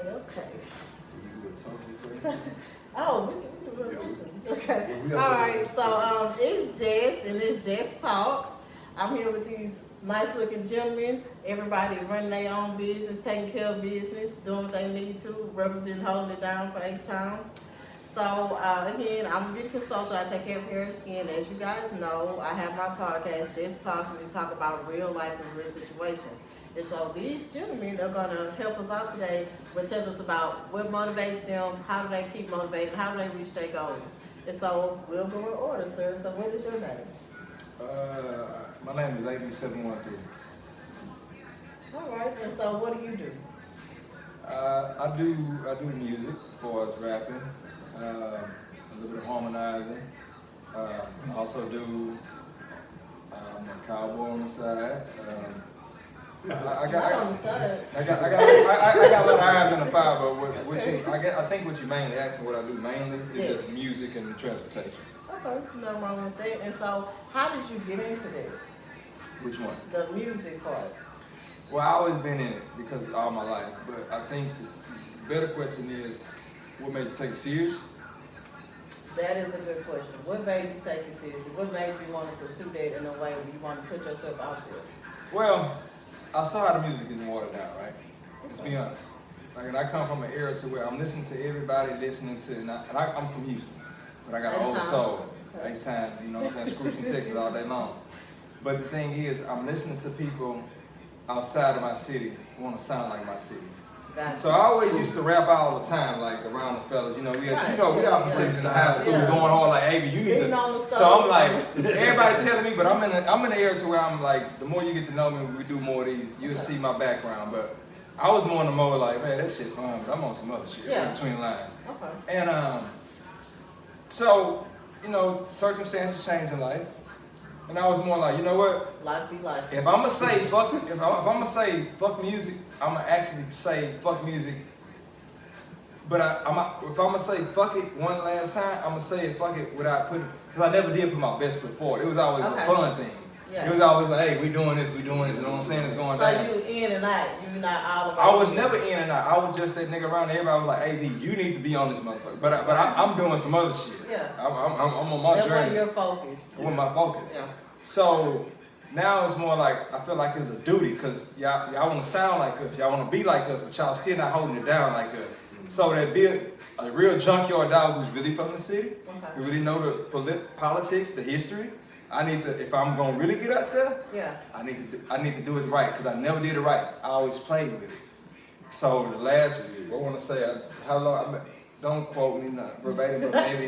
Okay. You were talking first? Oh, we can listen. Okay. All right. So it's Jess and it's JessTalks. I'm here with these nice looking gentlemen. Everybody running their own business, taking care of business, doing what they need to, representing, holding it down for H-Town. So again, I'm a beauty consultant. I take care of hair and skin. As you guys know, I have my podcast, JessTalks, where we talk about real life and real situations. And so these gentlemen are going to help us out today with telling us about what motivates them, how do they keep motivated, how do they reach their goals. And so we'll go in order, sir. So what is your name? My name is AV713. All right. And so what do you do? I do music as far as rapping, a little bit of harmonizing. I also do I'm a cowboy on the side. I got a little irons in the fire, but I think what you mainly asking what I do mainly is just music and transportation. Okay, nothing wrong with that. And so, how did you get into that? Which one? The music part. Well, I always been in it because all my life, but I think the better question is, what made you take it serious? That is a good question. What made you take it seriously? What made you want to pursue that in a way where you want to put yourself out there? Well, I saw how the music is watered down, right? Let's be honest. Like, and I come from an era to where I'm listening to everybody listening to, and I'm from Houston, but I got an old soul. H-Town, you know what I'm saying? Scrooge, Texas all day long. But the thing is, I'm listening to people outside of my city who want to sound like my city. Gotcha. So I always used to rap all the time, like around the fellas. You know, we all protected in the high school going hard like, hey, you need to. So I'm like, everybody telling me, but I'm in the era to where I'm like, the more you get to know me, we do more of these. You'll see my background, but I was more in the mode like, man, that shit fun, but I'm on some other shit between lines. Okay. And so you know, circumstances change in life. And I was more like, you know what? Life be life. If I'm gonna say fuck, if I'm gonna say fuck music, I'm gonna actually say fuck music. But if I'm gonna say fuck it one last time, I'm gonna say it fuck it without putting, because I never did put my best foot forward. It was always a fun thing. Yeah. It was always like, hey, we doing this, you know what I'm saying? It's going down. So you in and out, you not out of I was never in and out. I was just that nigga around. Everybody was like, AV, you need to be on this motherfucker. But I'm doing some other shit. Yeah. I'm on my journey. That's where your focus. With my focus. Yeah. So now it's more like, I feel like it's a duty, because y'all want to sound like us. Y'all want to be like us, but y'all still not holding it down like us. So that be a real junkyard dog who's really from the city, who really know the politics, the history. I need to, if I'm gonna really get out there, I need to do it right, because I never did it right. I always played with it. So the last, I want to say, how long? Don't quote me not verbatim, but maybe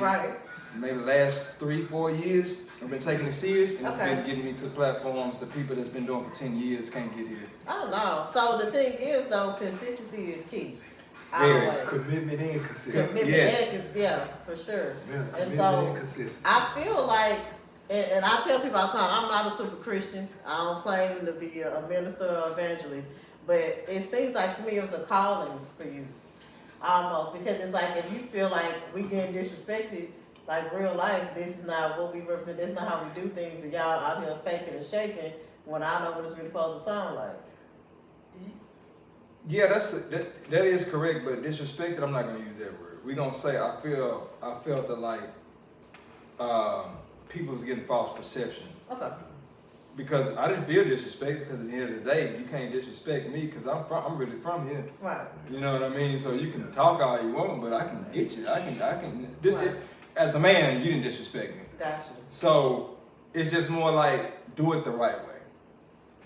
maybe the last 3-4 years, I've been taking it serious, and it's been getting me to platforms the people that's been doing for 10 years can't get here. Oh no! So the thing is, though, consistency is key. Commitment and consistency. Yeah, for sure. Yeah, and so and consistency. I feel like, and I tell people all the time, I'm not a super Christian. I don't claim to be a minister or evangelist, but it seems like to me it was a calling for you, almost, because it's like if you feel like we getting disrespected, like real life, this is not what we represent. This is not how we do things, and y'all out here faking and shaking when I know what it's really supposed to sound like. Yeah, that is correct, but disrespected, I'm not gonna use that word. We're gonna say I felt that like people was getting false perception. Okay. Because I didn't feel disrespected, because at the end of the day, you can't disrespect me because I'm really from here. Right. You know what I mean? So you can talk all you want, but I can get you. I can. As a man, you didn't disrespect me. Gotcha. So it's just more like do it the right way.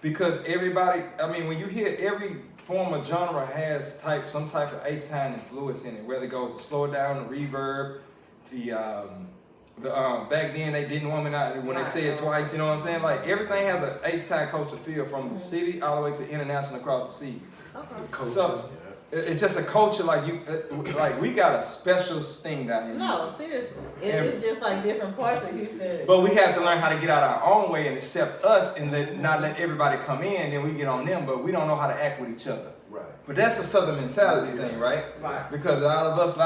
Because everybody, I mean, when you hear every form of genre has some type of H-Town influence in it, whether it goes to slow it down, the reverb, back then they didn't want me out when they say it twice, you know what I'm saying? Like everything has an H-Town culture feel from the city all the way to international across the seas. Okay. So it's just a culture like like we got a special thing down here. No, seriously. It's just like different parts of Houston. But we have to learn how to get out our own way and accept us and not let everybody come in, then we get on them, but we don't know how to act with each other. Right. But that's a Southern mentality thing, right? Right. Because a lot of us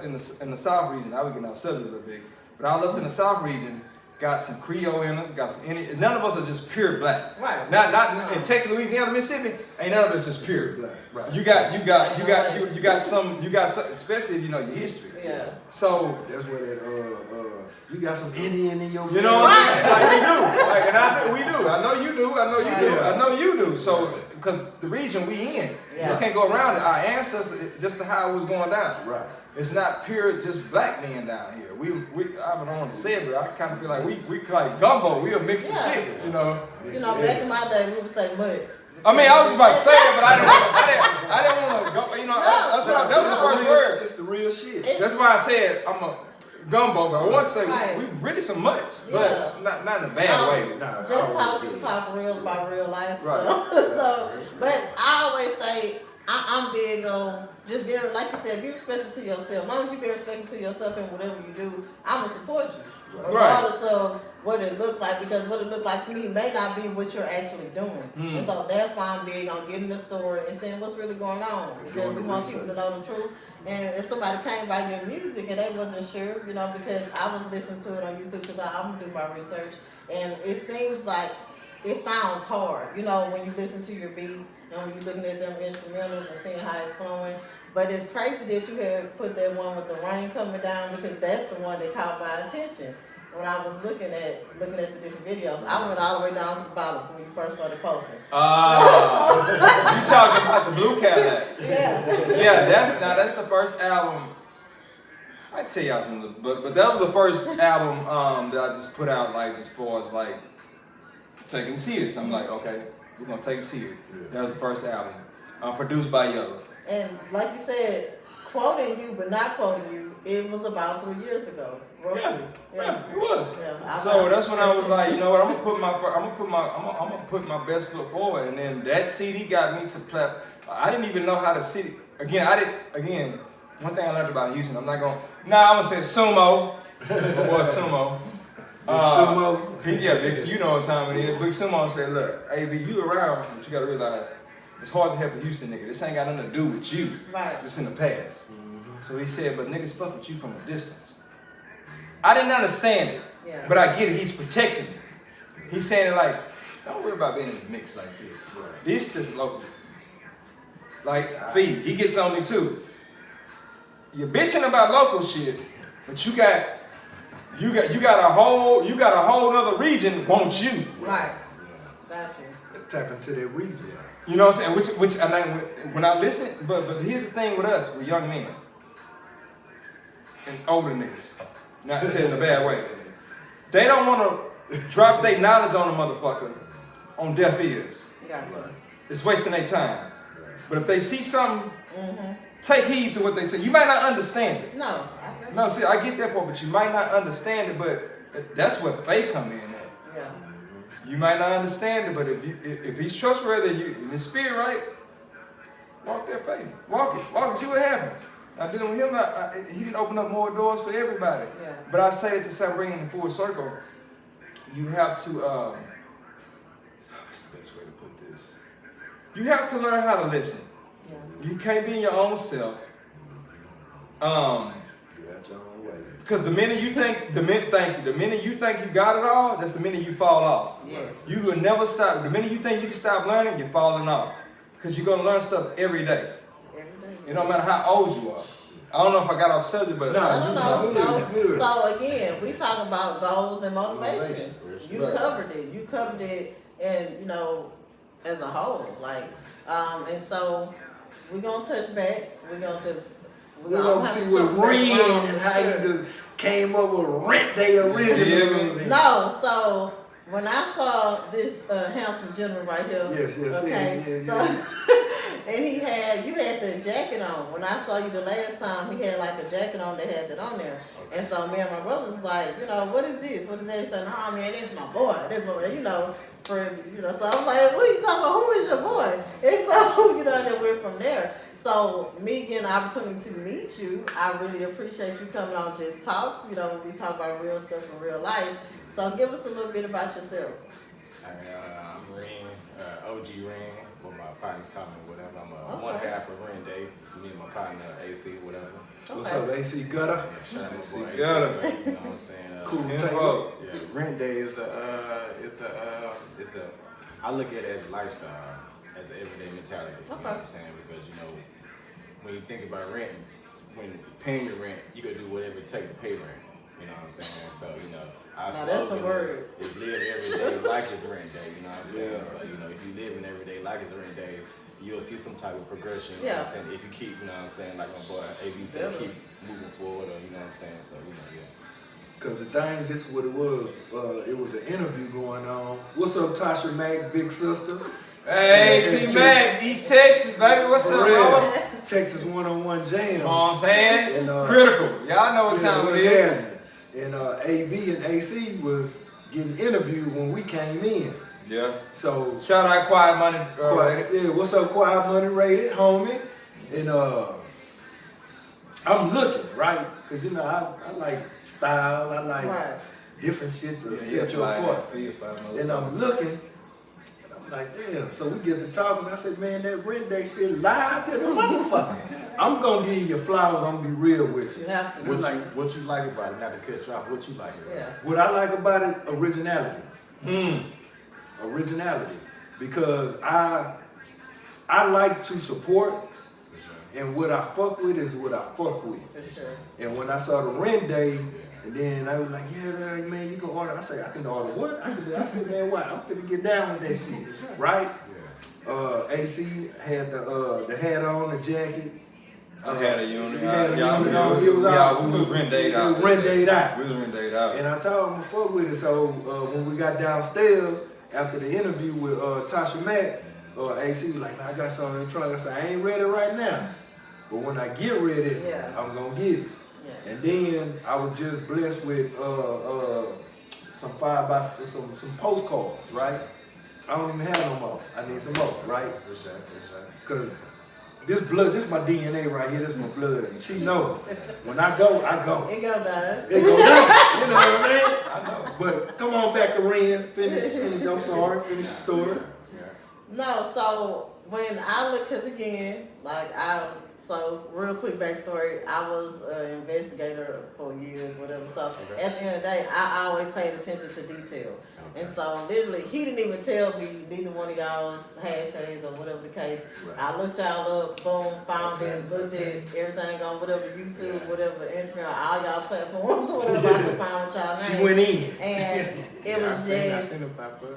in the South region, I would get off subject a little bit, but all of us in the South region, got some Creole in us, got some Indian. None of us are just pure black. Right. Not in Texas, Louisiana, Mississippi. Ain't none of us just pure black. Right. You got some, especially if you know your history. Yeah. So that's where that you got some Indian in your family. You know what I'm saying? Like we do. Like, and we do. I know you do. I know you do. I know you do. So because the region we in, just can't go around it. Our ancestors, just to how it was going down. Right. It's not pure just black men down here. I don't want to say it, but I kind of feel like we like gumbo. We a mix of shit, you know. You know, back in my day, we would say mutts. I mean, I was about to say it, but I didn't want to go. You know, that was the first word. It's the real shit. That's why I said I'm a gumbo, but I want to say we really some mutts, but not in a bad way. Nah, just talk real about real life. Right. So, but I always say I'm big on just being, like you said, be respectful to yourself. As long as you be respectful to yourself in whatever you do, I'm gonna support you, regardless of what it looked like, because what it looked like to me may not be what you're actually doing. And so that's why I'm big on getting the story and seeing what's really going on, because we want people to know the truth. And if somebody came by your music and they wasn't sure, you know, because I was listening to it on YouTube because I'm gonna do my research, and it seems like it sounds hard, you know, when you listen to your beats and when you're looking at them instrumentals and seeing how it's flowing. But it's crazy that you had put that one with the rain coming down, because that's the one that caught my attention when I was looking at the different videos. I went all the way down to the bottom when you first started posting. You talking about the Blue Cadillac? Yeah. That's the first album. I tell y'all something, but that was the first album that I just put out, like, as far as like taking it serious. I'm like, okay, we're gonna take it serious. That was the first album, produced by Yellow. And like you said, quoting you but not quoting you, it was about 3 years ago. Yeah, it was. Yeah, so that's when I was like, you know what? I'm gonna put my best foot forward. And then that CD got me to play. I didn't even know how to CD. Again, one thing I learned about Houston, I'm gonna say Sumo. My boy Sumo. Sumo. Big, you know what time it is. Big Sumo said, look, AV, you around, but you gotta realize it's hard to help a Houston nigga. This ain't got nothing to do with you. Right. Just in the past. So he said, but niggas fuck with you from a distance. I didn't understand it, but I get it. He's protecting me. He's saying it like, don't worry about being in the mix like this. This is local. Like, Fee, he gets on me too. You're bitching about local shit, but you got a whole other region wants you. Right. Got you. Let's tap into that region. You know what I'm saying? Which when I listen, but here's the thing with us, we're young men and older niggas. Not said in a bad way. They don't want to drop their knowledge on a motherfucker on deaf ears. Yeah. It's wasting their time. But if they see something, take heed to what they say. You might not understand it. No, see, I get that part, but you might not understand it. But that's where faith come in at. Yeah. You might not understand it, but if he's trustworthy, in his spirit, right? Walk that faith. Walk it. See what happens. I did with him. He can open up more doors for everybody. Yeah. But I say it to say, bringing him full circle. You have to. What's the best way to put this? You have to learn how to listen. Yeah. You can't be in your own self. Do that your own way. Because the minute you think you got it all, that's the minute you fall off. Yes. You will never stop. The minute you think you can stop learning, you're falling off. Because you're gonna learn stuff every day. It don't matter how old you are. I don't know if I got off subject, but no. Good. So again, we talk about goals and motivation. You covered it, and you know, as a whole, like, and so we're gonna touch back. We're gonna see what Ren and how you just came up with Rent Day originally. No, so when I saw this handsome gentleman right here, and you had the jacket on. When I saw you the last time, he had like a jacket on that had that on there. And so me and my brother was like, you know, what is this? What is that? He said, oh man, this is my boy. This my boy, you know, so I was like, what are you talking about? Who is your boy? And so, you know, and then we're from there. So me getting the opportunity to meet you, I really appreciate you coming on Just Talks. You know, we talk about real stuff in real life. So give us a little bit about yourself. I'm Ren, OG Ren, with my partners call me whatever. I'm one half of Ren Day. It's me and my partner AC, whatever. What's up, AC Gutter? Yeah, shout out AC my boy Gutter. AC, you know what I'm saying? Cool Info. table. Yeah, Rent Day is I look at it as a lifestyle, as an everyday mentality. You know what I'm saying? Because when you think about rent, when paying your rent, you gotta do whatever it takes to pay rent. You know what I'm saying? So our slogan is live every day like it's rent day. You know what I'm saying? Yeah. So if you live in every day like it's rent day, you'll see some type of progression. You know what I'm saying? If you keep, you know what I'm saying, like my boy AV said, keep moving forward, or you know what I'm saying? So yeah. Cause the thing, this is what it was. It was an interview going on. What's up, Tasha Mack, big sister? Hey, T-Mac, East Texas, baby. What's up, bro? Texas 101 Jams. You know what I'm saying? And, critical. Y'all know what time it is. Yeah. And AV and AC was getting interviewed when we came in. Yeah. So shout out Quiet Money Rated. Yeah, what's up, Quiet Money Rated, homie? And I'm looking, right? Cause I like style, I like different shit to set you apart. And I'm looking, and I'm like, damn. So we get to talking. I said, man, that Red Day shit live than a motherfucker. I'm gonna give you your flowers. I'm gonna be real with you. You have to. What you like about it? Not to cut you off. What you like about it? What I like about it, originality. Originality, because I like to support, and what I fuck with is what I fuck with. For sure. And when I saw the rent day, and then I was like, yeah, man, you can order. I said, I can order what? I said, man, what? I'm finna get down with that shit, right? AC had the hat on, the jacket. I had a unit. He had a unit on. We was rent dayed out. We was rent dayed out. We was rent dayed out. And I told him to fuck with it. So when we got downstairs after the interview with Tasha Mack, AC was like, man, I got something in the trunk. I said, I ain't ready right now. But when I get ready, I'm gonna get it. Yeah. And then I was just blessed with some some postcards, right? I don't even have no more. I need some more, right? For sure. Cause this is my DNA right here. This is my blood. She know. When I go, I go. It go down. It go down. You know what I mean? I know. But come on back to Ren. Finish. I'm sorry. Finish the story. No, so when I look, cause again, so real quick backstory, I was an investigator for years, whatever. So at the end of the day, I always paid attention to detail. And so literally, he didn't even tell me neither one of y'all's hashtags or whatever the case. I looked y'all up, boom, found it, looked at everything on whatever YouTube, whatever Instagram, all y'all platforms, whatever I could find with y'all name. She went in. And it was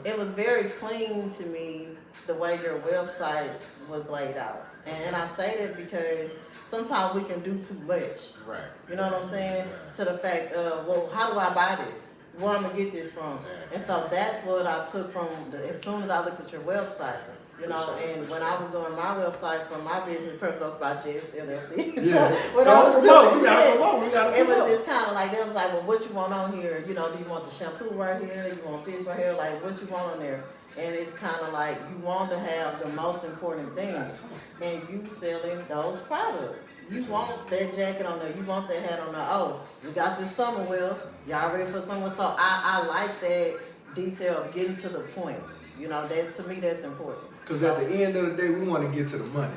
it was very clean to me the way your website was laid out. And I say that because sometimes we can do too much. Right. You know what I'm saying? To the fact of, well, how do I buy this? Where I'm gonna get this from? And so that's what I took from as soon as I looked at your website. You know, and when I was doing my website for my business, Results By Jess, LLC. Yeah. So what I was doing, it was promote. just kind of like, it was like, well, what you want on here? You know, do you want the shampoo right here? You want this right here? Like, what you want on there? And it's kind of like you want to have the most important things, and you selling those products. You want that jacket on there. You want that hat on there. Oh, we got this summer wear. Y'all ready for summer? So I like that detail of getting to the point. You know, that's, to me, that's important. Because at the end of the day, we want to get to the money.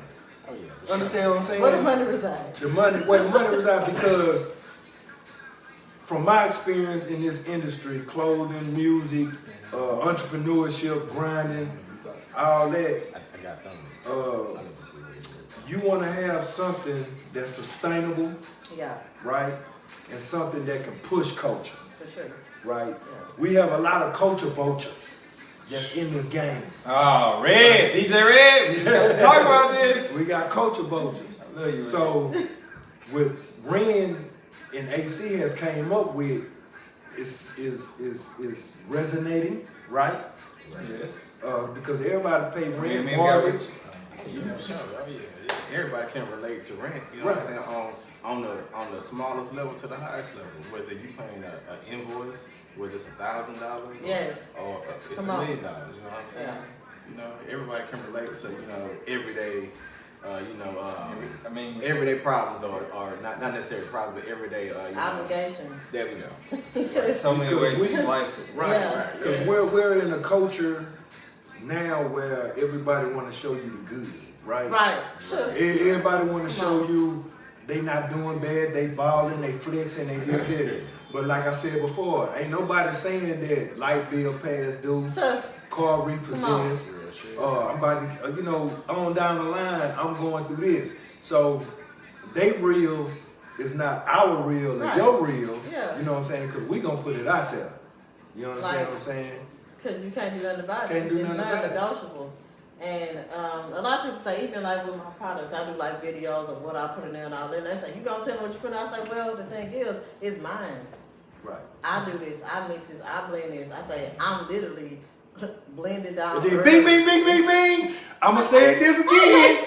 Oh, yeah. Understand what I'm saying? Where the money resides? Where the money resides, because from my experience in this industry, clothing, music, entrepreneurship, grinding, all that. I got something. You want to have something that's sustainable, right? And something that can push culture, For sure. right? Yeah. We have a lot of culture vultures that's in this game. Oh, Red, DJ Red, we got to talk about this. We got culture vultures. I love you, so, with Ren and AC has came up with, is resonating, right? Yes. Because everybody pay rent, mortgage. Everybody can relate to rent. You know what I'm saying? On the smallest level to the highest level, whether you paying an invoice, whether it's $1,000, or it's $1 million. You know what I'm saying? You know, everybody can relate to everyday. Everyday problems or not necessarily problems, but everyday obligations. There we go. So many ways to slice it. Right. Because we're in a culture now where everybody want to show you the good, right? Right. Everybody want to show you they not doing bad, they balling, they flexing, they this. But like I said before, ain't nobody saying that light bill past due, car repossessed. I'm about to, on down the line, I'm going through this. So they real is not our real and your real. Yeah. You know what I'm saying? Because we gonna put it out there. You understand what I'm saying? Because you can't do nothing about it. Can't do nothing about it. It's non-negotiables. And a lot of people say, even like with my products, I do like videos of what I put in there and all that. And they say, you gonna tell me what you put in? I say, well, the thing is, it's mine. Right. I do this, I mix this, I blend this. I say, I'm literally blending down. And then bing. I'ma say this again.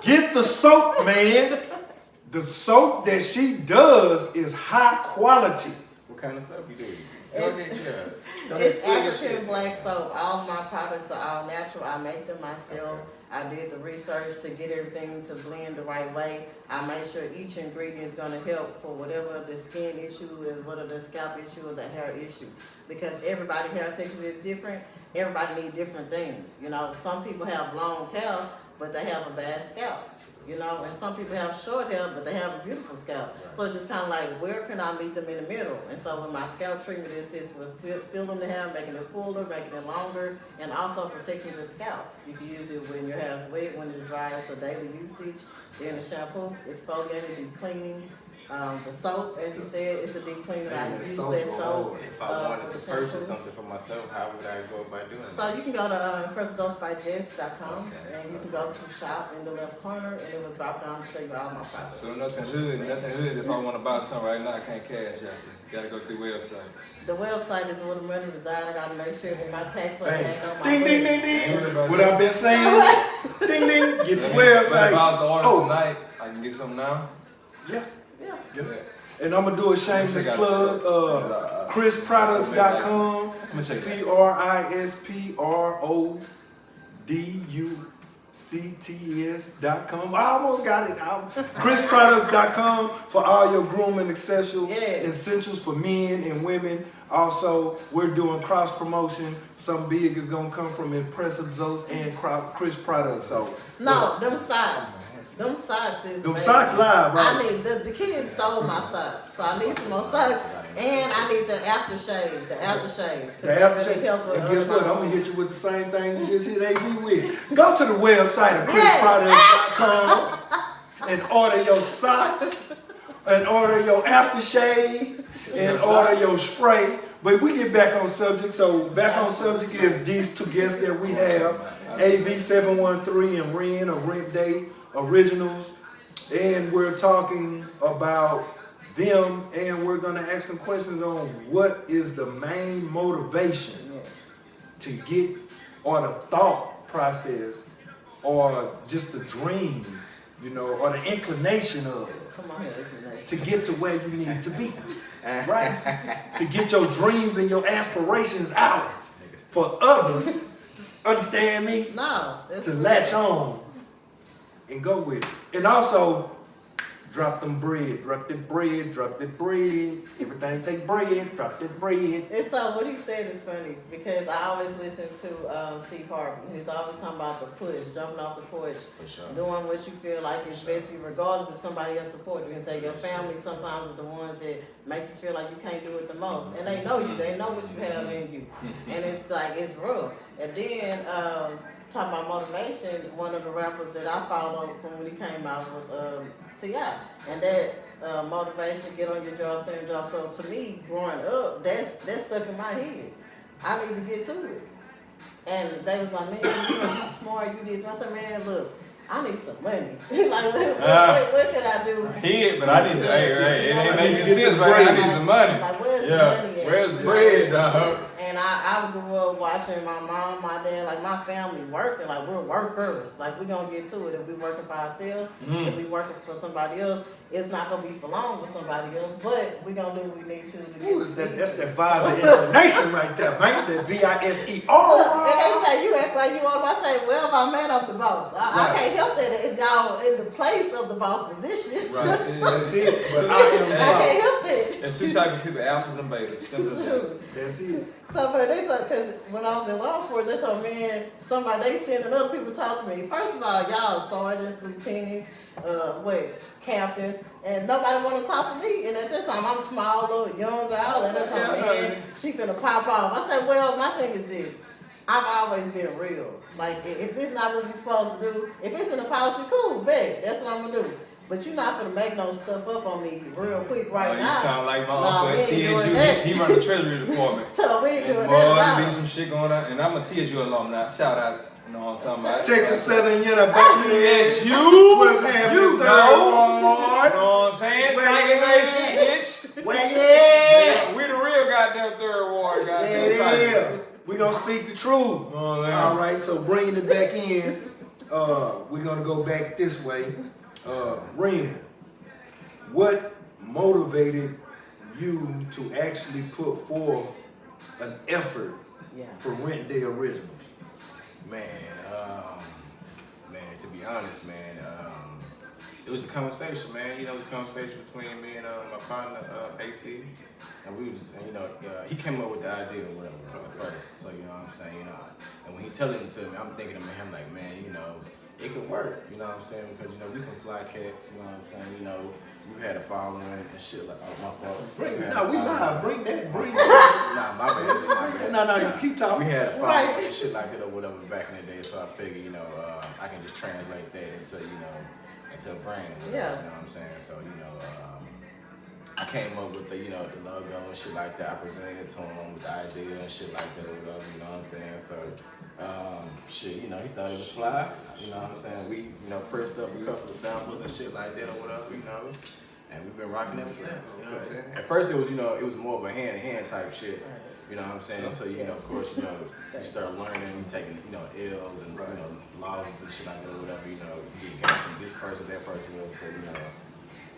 Get the soap, man. The soap that she does is high quality. What kind of soap you do? It's African black soap. All my products are all natural. I make them myself. I did the research to get everything to blend the right way. I made sure each ingredient is going to help for whatever the skin issue is, whether the scalp issue or the hair issue. Because everybody's hair texture is different. Everybody needs different things. Some people have long hair, but they have a bad scalp. And some people have short hair, but they have a beautiful scalp. So it's just kind of like, where can I meet them in the middle? And so with my scalp treatment, it assists with filling the hair, making it fuller, making it longer, and also protecting the scalp. You can use it when your hair is wet, when it's dry, it's a daily usage. Then the shampoo, exfoliating, deep cleaning. The soap, as he said, it's a deep cleaner. I use that soap. If I wanted to purchase something for myself, how would I go about doing that? So you can go to resultsbyjess.com and you can go to shop in the left corner and it will drop down to show you all my products. So nothing hood. If I want to buy something right now, I can't cash out. You gotta go through the website. The website is where the money resides. I gotta make sure that my tax ain't on my Ding. What I've been saying. Ding. Get the website. But if I was to order tonight, I can get something now? Yeah. Yeah. And I'm gonna do a shameless plug. ChrisProducts.com. ChrisProducts.com. I almost got it. ChrisProducts.com for all your grooming essentials for men and women. Also, we're doing cross promotion. Some big is gonna come from Impressive Results and Chris Products. So them socks. Them socks is them socks live, right? I need the kids stole my socks, so I need some more socks, and I need the aftershave. The aftershave. And guess what? I'm gonna hit you with the same thing you just hit AV with. Go to the website of ChrisProducts.com and order your socks, and order your aftershave, and order your spray. But we get back on subject. So back on subject is these two guests that we have, AV713 and Ren of Rent Day Originals, and we're talking about them, and we're going to ask them questions on what is the main motivation to get, or the thought process, or just the dream, or the inclination of to get to where you need to be, right? To get your dreams and your aspirations out for others. Understand me? No. To latch on and go with it. And also, drop them bread. Drop that bread. Everything take bread. Drop that bread. And so what he said is funny because I always listen to Steve Harvey. He's always talking about the push, jumping off the porch, doing what you feel like is best for you, regardless if somebody else supports you. And say your family sometimes is the ones that make you feel like you can't do it the most. And they know you. They know what you have in you. And it's like, it's real. And then, talking about motivation, one of the rappers that I followed from when he came out was T.I. And that motivation, get on your job, stay on your job. So to me, growing up, that's stuck in my head. I need to get to it. And they was like, man, you smart, you this. I said, man, look, I need some money. Like, what can I do? But I need to, it ain't making sense right now. I need some money. Like, where's the money at? Where's the bread, dog? And I grew up watching my mom, my dad, like my family working. Like, we're workers. Like, we're going to get to it. If we're working for ourselves, if we're working for somebody else, it's not going to be for long with somebody else, but we're going to do what we need to Ooh, that's that vibe of inclination right there, man. That V-I-S-E-R. And they say, you act like you want. I say, well, I'm man of the boss. I can't help that if y'all in the place of the boss position. Right. That's it. But I am the boss. I can't help that. There's two types of people, alphas and betas. Simple as that. That's it. So, but they thought, because when I was in law enforcement, they told me, man, they sending other people talk to me. First of all, y'all sergeants, lieutenants, captains, and nobody want to talk to me. And at that time, I'm small, little young girl, and that's how, man, she finna pop off. I said, well, my thing is this. I've always been real. Like, if it's not what we're supposed to do, if it's in the policy, cool, bet. That's what I'm gonna do. But you're not gonna make no stuff up on me real quick right now. You sound like my uncle at TSU. He run the Treasury Department. So we ain't doing boy, that. There be some shit going on. And I'm a TSU alumni. Shout out. You know what I'm talking about? Texas Southern University. TSU. Was having You third know. ward. You know what I'm saying? Tiger Nation, bitch. Well, yeah. We the real goddamn third ward, goddamn Yeah. Tigers. We gonna speak the truth. Oh, all right, so bringing it back in, we're gonna go back this way. Ren, what motivated you to actually put forth an effort for Rent Day Originals? Man, to be honest, man, it was a conversation, man. You know, it was a conversation between me and my partner, AC. And we was, and, you know, he came up with the idea or whatever first. So, you know what I'm saying, you know. And when he telling it to me, I'm thinking to him like, man, you know, it could work. You know what I'm saying? Because, you know, we some fly cats, you know what I'm saying? You know, we had a following and shit like, oh, my fault. We live. Bring that. Nah, my bad. No, you keep talking. We had a following and shit like that or whatever back in the day. So I figured, you know, I can just translate that into, you know, into a brand. Yeah. You know what I'm saying? So, you know, I came up with the, you know, the logo and shit like that. I presented it to him with the idea and shit like that or whatever, you know what I'm saying? So, shit, you know, he thought it was fly, you know what I'm saying? We, you know, pressed up a couple of samples and shit like that or whatever, you know? And we've been rocking ever since, you know what I'm saying? At first it was, you know, it was more of a hand-to-hand type shit, you know what I'm saying? Until, you know, of course, you know, you start learning, taking, you know, L's and, you know, losses and shit like that or whatever, you know, you get from this person, that person, so, you know,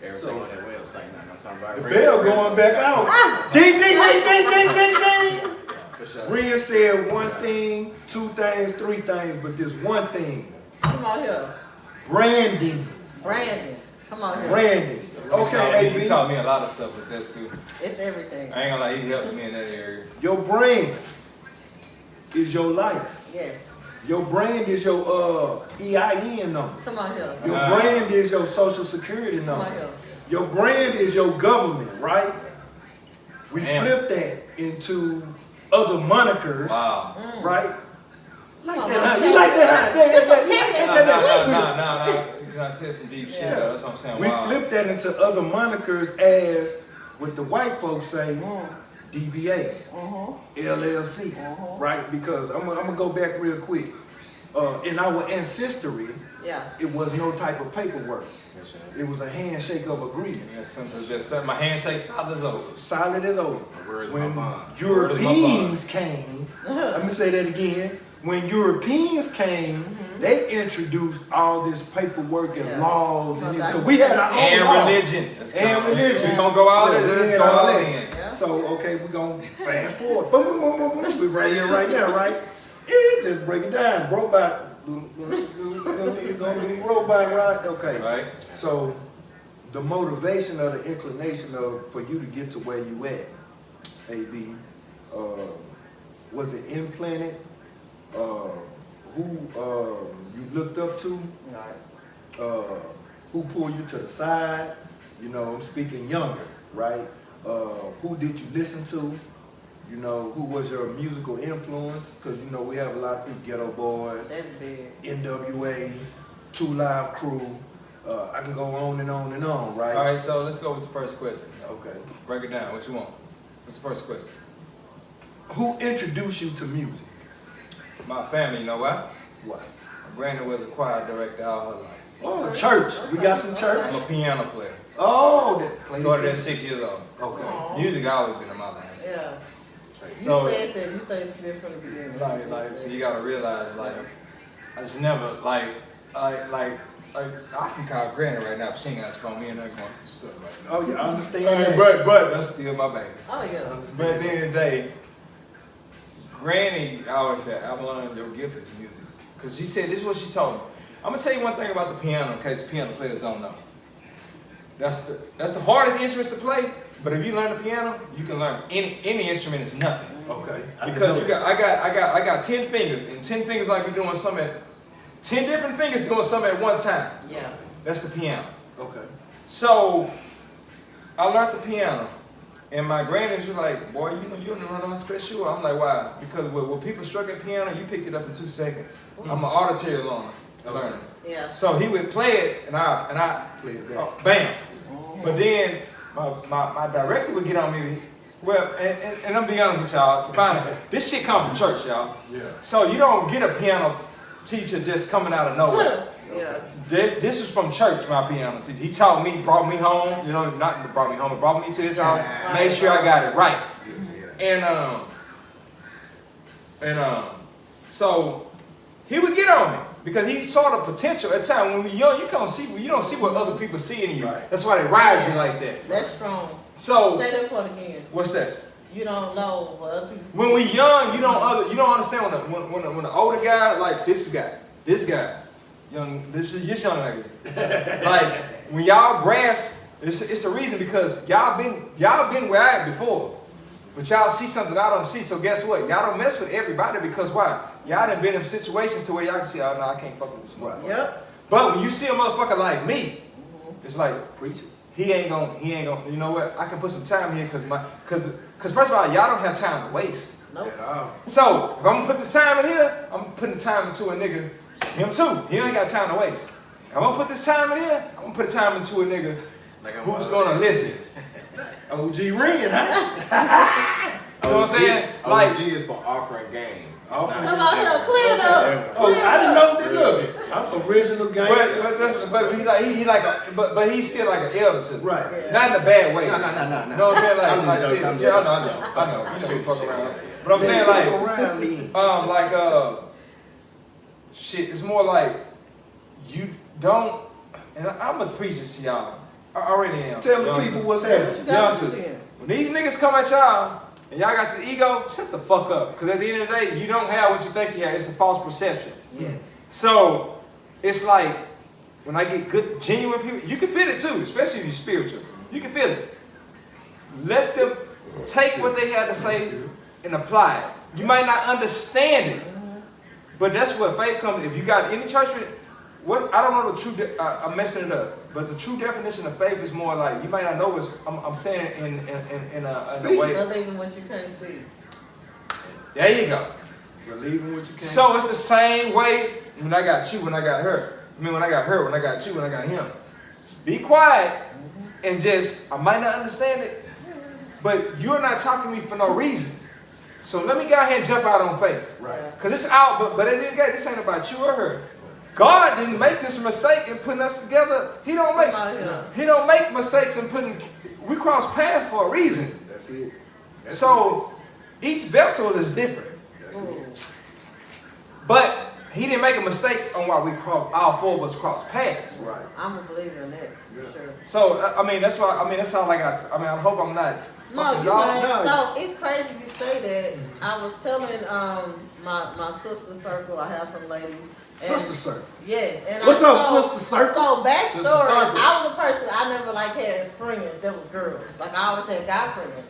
everything on that website, I'm talking about. The bell going back out. Ding, ding, ding, ding, ding, ding, ding. For sure. Ren said one thing, two things, three things, but this one thing. Come on here. Branding. Come on here. Branding. Okay, He AV. taught me a lot of stuff with that too. It's everything. I ain't gonna lie, he helps me in that area. Your brand is your life. Yes. Your brand is your EIN number. Come on here. Your brand is your social security Come number. on here. Your brand is your government, right? We Damn. flip that into other monikers, Wow. right? Like Oh, that, huh? okay. You like that, huh? No. You gotta say some deep shit. Though. That's what I'm saying. We Wow. flip that into other monikers as what the white folks say, DBA, LLC, right? Because I'm gonna go back real quick. In our ancestry, it was no type of paperwork. It was a handshake of agreement. My handshake solid as old. Solid as old. When bond? Europeans came, let me say that again. When Europeans came, they introduced all this paperwork and laws and this. Cause we had our own law. Religion. And religion. We gonna go all in. Let's go all in. So okay, we're gonna fast forward. Boom, boom, boom, boom, boom. We're right here, right now, right? Let's break it down. Robot. Robot, right? Okay. Right. So the motivation or the inclination for you to get to where you at, AB, was it implanted? Who you looked up to? Who pulled you to the side? You know, I'm speaking younger, right? Who did you listen to? You know, who was your musical influence? Because, you know, we have a lot of people, Ghetto Boys, That's big. NWA, Two Live Crew. I can go on and on and on, right? All right, so let's go with the first question. Okay. Break it down. What you want? What's the first question? Who introduced you to music? My family, you know why? What? My granny was a choir director all her life. Oh, church. We got some church. I'm a piano player. Oh, that played Started the at 6 years old. Okay. Aw. Music always been in my life. Yeah. You So- said that. You said it's been from the beginning. So you gotta realize, like, I just never, like, I can call Granny right now, but she ain't got his phone. Me and her going through stuff right now. Oh, yeah, I understand that. But that's still my baby. Oh yeah. But at the end of the day, Granny always said, Avalon, your gift is music. Because she said, this is what she told me. I'm gonna tell you one thing about the piano, in case piano players don't know. That's the hardest instrument to play, but if you learn the piano, you can learn any instrument is nothing. Okay. Because I got 10 fingers, and 10 fingers like you're doing something 10 different fingers doing something at one time. Yeah. That's the piano. Okay. So I learned the piano, and my granny was like, boy, you don't know how to stretch you. I'm like, why? Because when people struck at piano, you picked it up in 2 seconds. I'm an auditory learner. Yeah. So he would play it, and I Play it back. bam. But then my director would get on me. Well, and I'm be honest with y'all, this shit come from church, y'all. Yeah. So you don't get a piano teacher just coming out of nowhere. Yeah. This is from church, my piano teacher. He taught me, brought me home, not brought me home, but brought me to his house, made sure I got it right. And so he would get on me because he saw the potential at the time. When we're young, you don't see what other people see in you. Right. That's why they ride you like that. That's strong. So say that part again. What's that? You don't know what other people see. When we young, you don't understand when the older guy, like this guy, young, this young nigga, like when y'all grasp, it's a reason because y'all been where I am before, but y'all see something I don't see. So guess what? Y'all don't mess with everybody because why? Y'all done been in situations to where y'all can see, oh no, I can't fuck with this motherfucker. Yep. But when you see a motherfucker like me, it's like Preach it. he ain't gonna. You know what? I can put some time here because first of all, y'all don't have time to waste. Nope. At all. So if I'm gonna put this time in here, I'm putting the time into a nigga. Him too. He ain't got time to waste. If I'm gonna put this time in here, I'm gonna put the time into a nigga who's gonna listen. OG Ren, huh? You know what I'm saying? Like, OG is for offering game. Offering Come on, clear it up. Oh, I didn't know that. Look, I'm original gangster. But he's still like an elder to me. Right. Yeah. Not in a bad way. No. You know what I'm saying? I'm Yeah, I know. You know, we fuck around. But I'm saying shit, it's more like you don't, and I'm gonna preach this to y'all. I already am. Tell the people what's happening. Youngsters, when these niggas come at y'all, and y'all got your ego, shut the fuck up. Because at the end of the day, you don't have what you think you have. It's a false perception. Yes. So, it's like, when I get good, genuine people, you can feel it too, especially if you're spiritual. You can feel it. Let them take what they had to say and apply it. You might not understand it, but that's where faith comes. If you got any church, I don't know the true, I'm messing it up, but the true definition of faith is more like, you might not know what I'm saying in a way. Believing what you can't see. There you go. Believing what you can't. So it's the same way when I got you, when I got her. I mean, when I got her, when I got you, when I got him. Be quiet and just, I might not understand it, but you're not talking to me for no reason. So let me go ahead and jump out on faith. Right. Because it's out, but at the end of the day, this ain't about you or her. God didn't make this mistake in putting us together. He don't make mistakes in putting, we cross paths for a reason. That's it. So each vessel is different. That's it. But he didn't make mistakes on why all 4 of us cross paths. Right. I'm a believer in that, for sure. So that's how I hope I'm not. No, you're y'all. not. So it's crazy you say that. I was telling my sister circle, I have some ladies. Sister circle. Yes. And What's up, sister circle? So backstory, Sister circle. I was a person, I never had friends that was girls. Like I always had guy friends.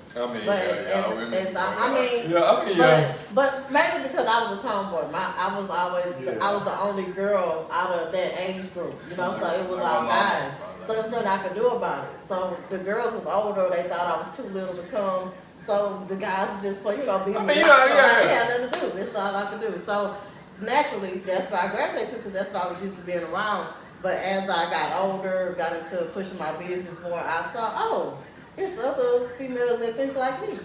But mainly because I was a tomboy. I was the only girl out of that age group. You know, so it was all guys. So there's nothing I could do about it. So the girls was older, they thought I was too little to come. So the guys would just play, beat me. I had nothing to do. That's all I could do. So naturally, that's what I gravitated to because that's what I was used to being around. But as I got older, got into pushing my business more, I saw, it's other females that think like me.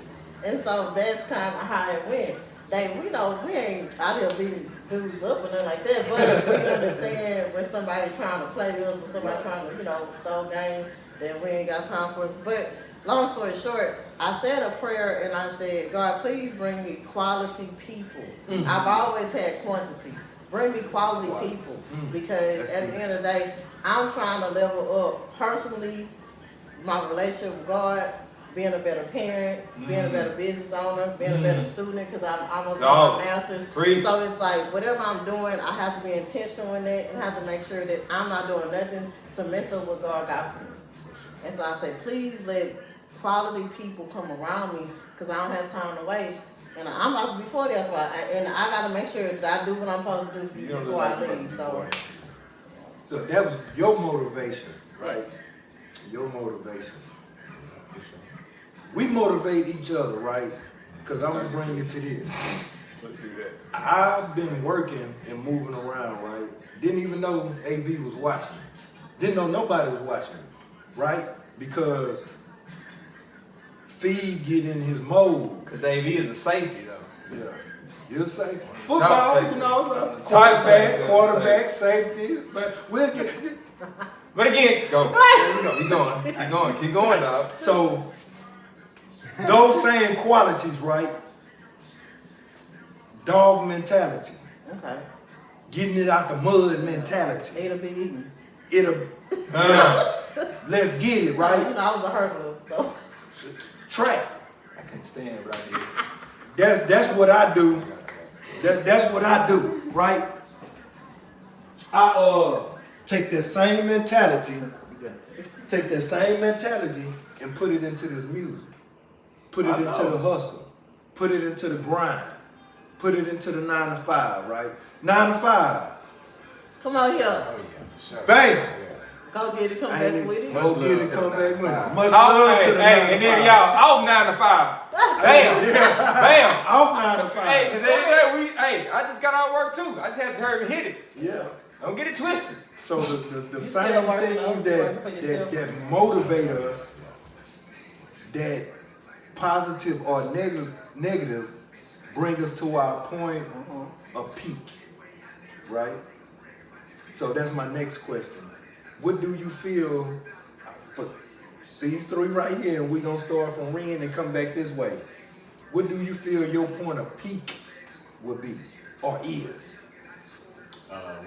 And so that's kind of how it went. We ain't out here beating dudes up or nothing like that, but we understand when somebody trying to play us, when somebody trying to, throw game, then we ain't got time for it. But long story short, I said a prayer and I said, God, please bring me quality people. Mm-hmm. I've always had quantity. Bring me quality people because at the end of the day, I'm trying to level up personally, my relationship with God, being a better parent, being a better business owner, being a better student because I'm almost got my master's. So it's like whatever I'm doing, I have to be intentional in that and have to make sure that I'm not doing nothing to mess up what God got for me. And so I say, please let quality people come around me because I don't have time to waste. And I'm about to be 40 after and I gotta make sure that I do what I'm supposed to do for you before I leave. So that was your motivation, right? Your motivation. We motivate each other, right? Because I'm gonna bring it to this. I've been working and moving around, right? Didn't even know AV was watching. Didn't know nobody was watching, right? Because Feed get in his mode. Because AV is a safety, though. Yeah. You're safe. Football, you know, quarterback, safety. But we'll get. But again, go. Keep going, dog. So those same qualities, right? Dog mentality. Okay. Getting it out the mud mentality. It'll be eaten. Let's get it, right? You know, I was a hurdler, so. Track. I couldn't stand, but I did. That's what I do. That's what I do, right? I take that same mentality and put it into this music. Put it into the hustle. Put it into the grind. Put it into the 9 to 5, right? 9 to 5. Come on here. Oh yeah, for sure. Bam. Go get it, come back with it. Go get it, come back with it. Much Oh, love to the 9 to 5. and then y'all off 9 to 5. Bam, bam. Off 9 to 5. Hey, I just got out of work too. I just had to hurry and hit it. Yeah. Don't get it twisted. So the same still working things that motivate us, that positive or negative, bring us to our point of peak, right? So that's my next question. What do you feel for these three right here? And we're gonna start from Ren and come back this way. What do you feel your point of peak would be or is?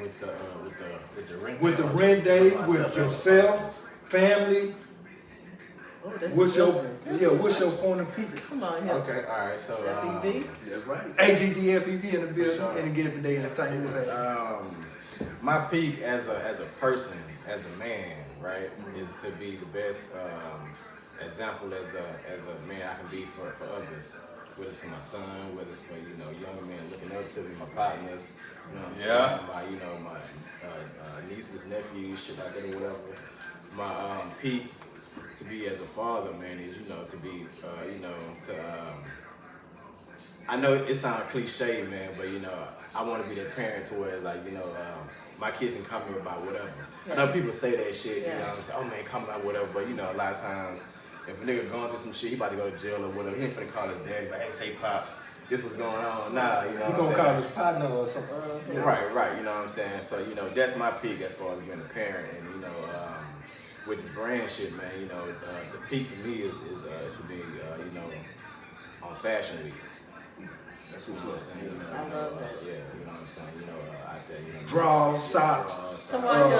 With the rent. With the rent day, with yourself, family. Oh, that's What's a your good one. what's your point of peak? Come on here. Okay, all right. So FEV. That's right. AGD FEV in the building Sure. and get it today in the same way. my peak as a person, as a man, right, is to be the best example as a man I can be for others. Whether it's for my son, whether it's for young men looking up to me, my partners, you know what I'm saying, my nieces, nephews, shit like that or whatever. My peak to be as a father, man, is to be I know it sounds cliche, man, but I want to be that parent to where it's like my kids can come here about whatever. I know people say that shit, you know what I'm saying? Oh man, come about whatever, but a lot of times if a nigga going through some shit, he about to go to jail or whatever. He ain't finna call his dad like, hey, say pops, this was going on. Nah, you know what I'm saying? You gonna call his partner or something? Right, you know what I'm saying? So, that's my peak as far as being a parent. And, with this brand shit, man, the peak for me is to be, on Fashion Week. That's what I'm saying. I love that. Yeah, you know what I'm saying? Out there, Draws, socks, come on,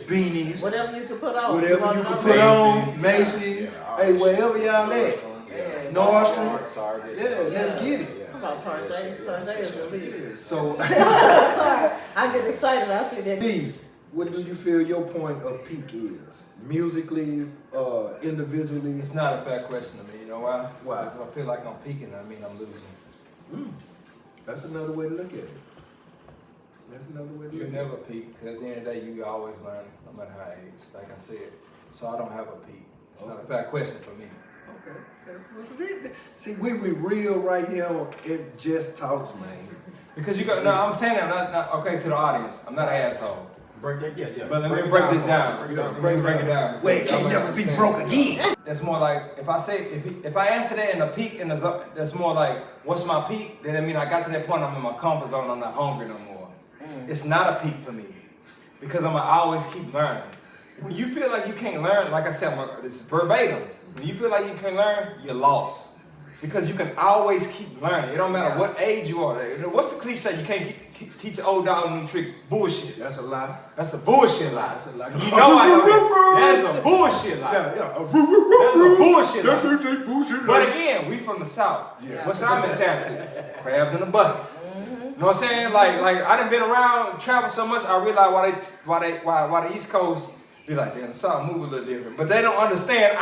beanies, whatever you can put on. whatever you can put on, Macy's, hey, wherever y'all at. Nordstrom. Target. Yeah, let's get it. Come on, Tarjay. Tarjay is the leader. So, Sorry, I get excited. I see that. Steve, what do you feel your point of peak is? Musically, individually? It's not a fair question to me. You know why? Why? Because I feel like I'm peaking. I mean, I'm losing. That's another way to look at it. You never peak, because at the end of the day, you always learn, no matter how age, like I said. So I don't have a peak. It's not a fair question for me. Okay. See, we real right here at JessTalks, man. Because I'm saying that, not okay to the audience. I'm not an asshole. Break that, yeah. But let me break this down. Break it down. Well, it can't never be broke again. That's more like, if I answer that in a peak, that's more like, what's my peak? Then I mean, I got to that point, I'm in my comfort zone, I'm not hungry no more. It's not a peak for me, because I always keep learning. When you feel like you can't learn, like I said, this is verbatim. When you feel like you can't learn, you're lost. Because you can always keep learning. It don't matter what age you are. What's the cliche? You can't teach an old dog new tricks. Bullshit. That's a lie. That's a bullshit lie. That's a lie. You know I know that. That's a bullshit lie. That's a bullshit lie. But again, we from the South. Yeah. What's our mentality? Crabs in a bucket. You know what I'm saying? Like I done been around, traveled so much, I realize why the East Coast be like, damn, the South move a little different. But they don't understand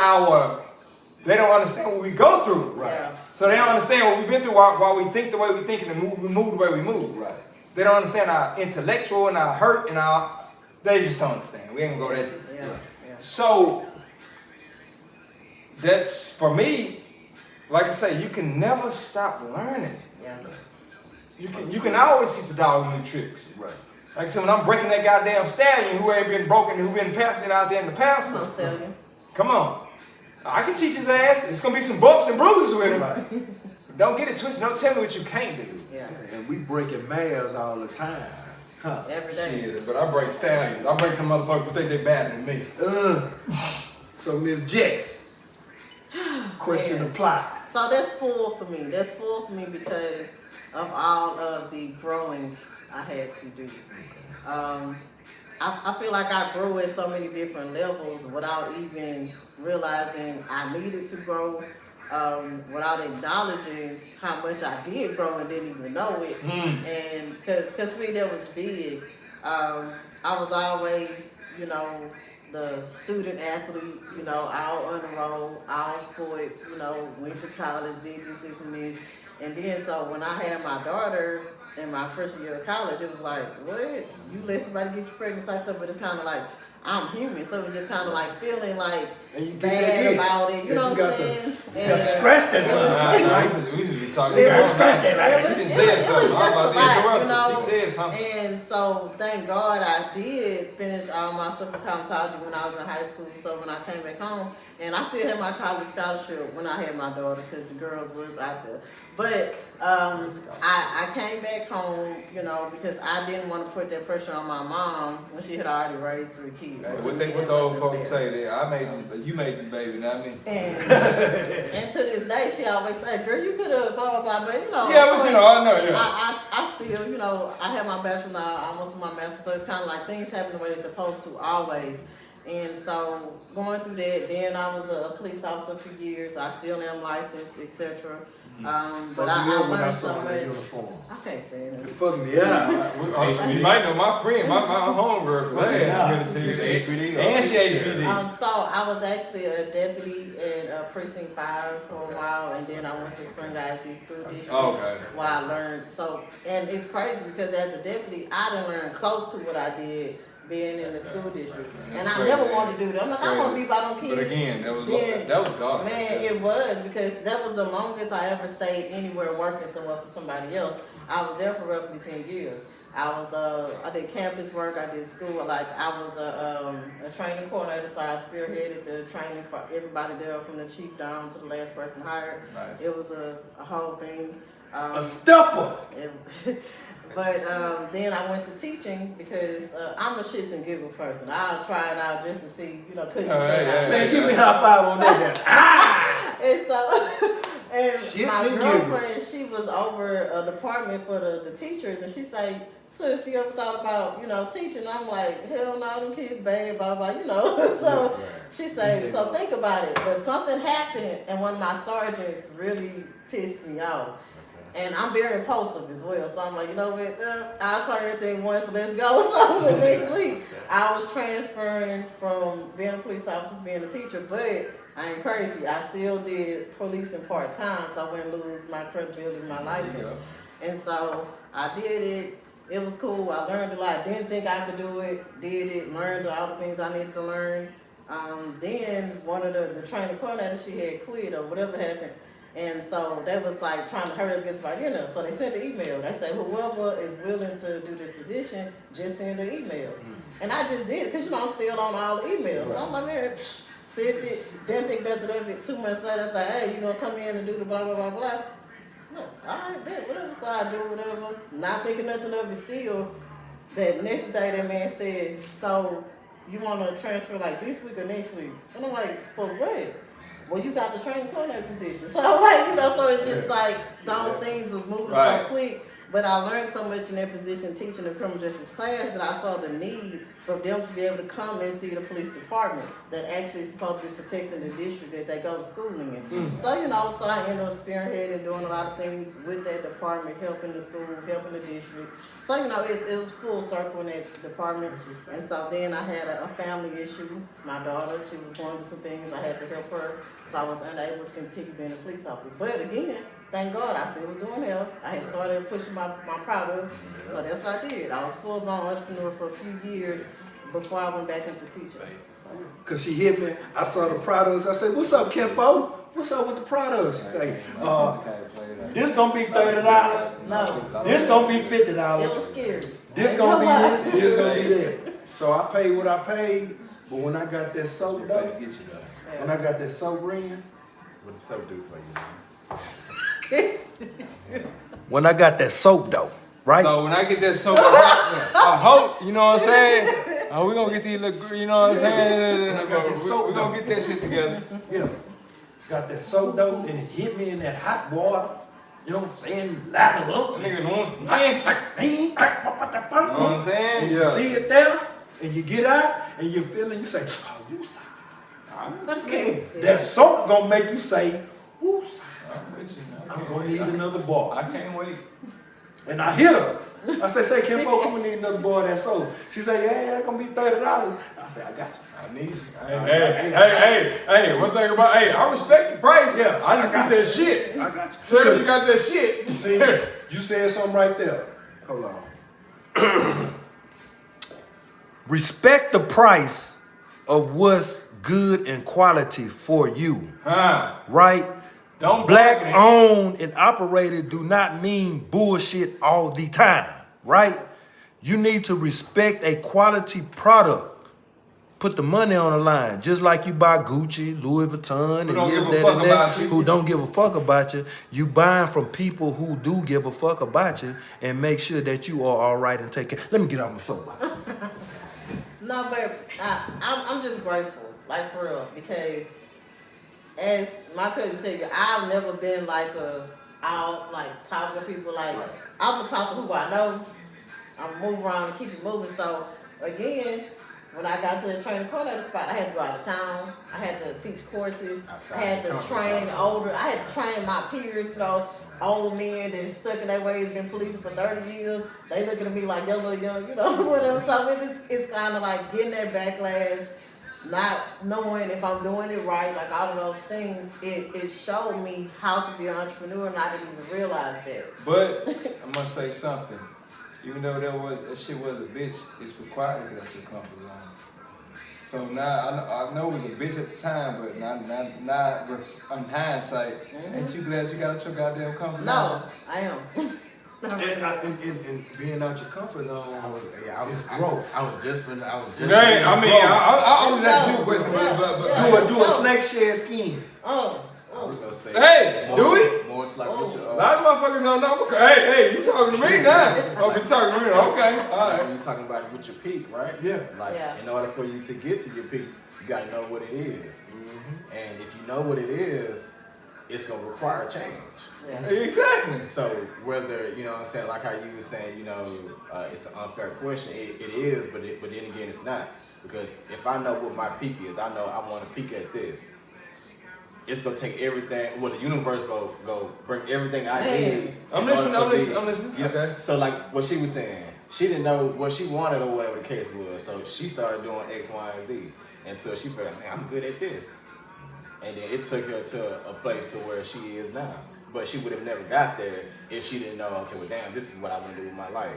what we go through. Right. Yeah. So they don't understand what we've been through, why we think the way we think and we move the way we move. Right. They don't understand our intellectual and our hurt and our, they just don't understand. We ain't gonna go that deep. Yeah. So that's, for me, like I say, you can never stop learning. Yeah. You can always teach a dog new tricks. Right. Like I said, when I'm breaking that goddamn stallion who ain't been broken, who been passing out there in the past. Come on, Stallion. Come on. I can teach his ass. It's gonna be some bumps and bruises with him. Right. Don't get it twisted. Don't tell me what you can't do. Yeah. And we breaking males all the time. Huh. Every day. Shit, but I break stallions. I break them motherfuckers who think they better than me. So Miss Jess, question applies. So that's full for me. That's full for me because of all of the growing I had to do. I feel like I grew at so many different levels without even realizing I needed to grow, without acknowledging how much I did grow and didn't even know it. And because to me that was big. I was always, the student athlete, all on the road, all sports, went to college, did this and this. And then so when I had my daughter in my freshman year of college, it was like, what? You let somebody get you pregnant type stuff, but it's kind of like, I'm human, so it was just kind of like feeling like bad about it, you know what I'm saying? You got to scratch that bug. We should be talking You about got to scratch that She bug. didn't say something. I was about to interrupt her. She said something. And so, thank God I did finish all my stuff in cosmetology when I was in high school. So when I came back home, and I still had my college scholarship when I had my daughter, because the girls was out there. But I came back home, because I didn't want to put that pressure on my mom when she had already raised 3 kids. Hey, what the old folks say there? You made this baby, not me. And to this day, she always say, "Girl, you could have blah blah blah." But Yeah, but I know, yeah. I still, I have my bachelor now, almost my master, so it's kind of like things happen the way they're supposed to always. And so going through that, then I was a police officer for years. I still am licensed, etc. But I learned so much. I can't say It that. fucked me up. You might know my friend, my homegirl, HBD. And she HBD. So I was actually a deputy at Precinct 5 for a while, and then I went to Spring ISD School District where I learned. So, and it's crazy because as a deputy, I didn't learn close to what I did being in the school district. And I never wanted to do that. I'm like, I want to be by them kids. But again, that was God. Man, it was, because that was the longest I ever stayed anywhere working somewhere for somebody else. I was there for roughly 10 years. I did campus work, I did school, I was a training coordinator, so I spearheaded the training for everybody there from the chief down to the last person hired. Nice. It was a whole thing. A stepper. But then I went to teaching because I'm a shits and giggles person. I'll try it out just to see, could you say that? Man, give me a high five on that. And so, and Shits my and girlfriend, giggles. she was over a department for the teachers, and she say, "Sis, you ever thought about, teaching?" I'm like, "Hell no, them kids bad, blah, blah, So she say, "So think about it." But something happened, and one of my sergeants really pissed me off. And I'm very impulsive as well. So I'm like, I'll try everything once, let's go. So the next week, I was transferring from being a police officer to being a teacher, but I ain't crazy. I still did policing part-time, so I wouldn't lose my credibility and my license. And so I did it. It was cool. I learned a lot. Didn't think I could do it. Did it. Learned all the things I needed to learn. Then one of the training coordinators, she had quit or whatever happened. And so they was like trying to hurry up against my So they sent the email. They said, whoever is willing to do this position, just send the email. And I just did it because, I'm still on all the emails. So I'm like, man, sent it, didn't think nothing of it. 2 months later, I was like, hey, you going to come in and do the blah, blah, blah, blah. No, all right, bet, whatever. So I do whatever. Not thinking nothing of it still. That next day, that man said, so you want to transfer like this week or next week? And I'm like, for what? Well, you got the training coordinator position. So, so it's just like those things was moving so quick But I learned so much in that position teaching the criminal justice class that I saw the need for them to be able to come and see the police department that actually is supposed to be protecting the district that they go to schooling in. So, you know, so I ended up spearheading, doing a lot of things with that department, helping the school, helping the district. So, you know, it was full circle in that department. And so then I had a family issue. My daughter, she was going through some things. I had to help her. So I was unable to continue being a police officer. But again, thank God I still was doing health. I had started pushing my products. So that's what I did. I was full-blown entrepreneur for a few years before I went back into teaching. Cause she hit me, I saw the products, I said, what's up, Kenfo? What's up with the products? She say, this gonna be $30. No. This gonna be $50. It was scary. This gonna be this, this gonna be that. So I paid what I paid, but when I got that soap though, when I got that soap ring, What does soap do for you? when I got that soap though, right? So when I get that soap, I hope, you know what I'm saying? We gonna get these little, you know what I'm saying? We gonna get that shit together. Yeah. Got that soap though, and it hit me in that hot water. You know what I'm saying? Lather up. Nigga wants to You know know what I'm saying? And you see it there, and you get out, and you feel it, you say, oh, woosah. That soap gonna make you say, woosah. I'm gonna need another bar. I can't wait. And I hit her. I say, Kim Folk, I'm gonna need another bar of that soap. She say, yeah, it's gonna be $30. I say, I got you. I need you. Hey, one thing about, I respect the price. Yeah, I just got that shit. I got you. Tell you got that shit. See, you said something right there. Hold on. Respect the price of what's good and quality for you. Right? Don't Black bargain. owned and operated do not mean bullshit all the time. Right? You need to respect a quality product. Put the money on the line, just like you buy Gucci, Louis Vuitton, and this, that, and that, who don't give a fuck about you. You buying from people who do give a fuck about you, and make sure that you are all right and take care. Let me get on my soapbox. No, but I'm just grateful, like for real, because as my cousin tell you, I've never been like talking to people like I would talk to who I know. I'm move around and keep it moving. So again, when I got to the training coordinator spot, I had to go out of town. I had to teach courses. I had to train older. I had to train my peers, you know, old men that stuck in their ways, been policing for 30 years. They looking at me like they're little young, you know, whatever. So it's kind of like getting that backlash, not knowing if I'm doing it right, like all of those things. It showed me how to be an entrepreneur, and I didn't even realize that. But I must say something. Even though that shit was a bitch, it's required to get out your comfort zone. So now I know it was a bitch at the time, but now in hindsight, ain't you glad you got out your goddamn comfort zone? No, I am. And being out your comfort zone, it's growth. I was just I was asking you a question, but do a snake shed skin. I was gonna say, more it's like what you, a lot of motherfuckers don't know. Hey, you talking to me now? Oh, you talking to me? Okay, all right. You talking about with your peak, right? Yeah. In order for you to get to your peak, you gotta know what it is. And if you know what it is, it's gonna require change. Yeah. Exactly. So whether, you know what I'm saying, like how you were saying, you know, it's an unfair question. It is, but then again, it's not. Because if I know what my peak is, I know I want to peak at this. It's gonna take everything. Well, the universe go bring everything I need. I'm listening. Yeah. Okay. So like what she was saying, she didn't know what she wanted or whatever the case was. So she started doing X, Y, and Z until she felt like, man, I'm good at this. And then it took her to a place to where she is now. But she would have never got there if she didn't know, okay, well, damn, this is what I want to do with my life.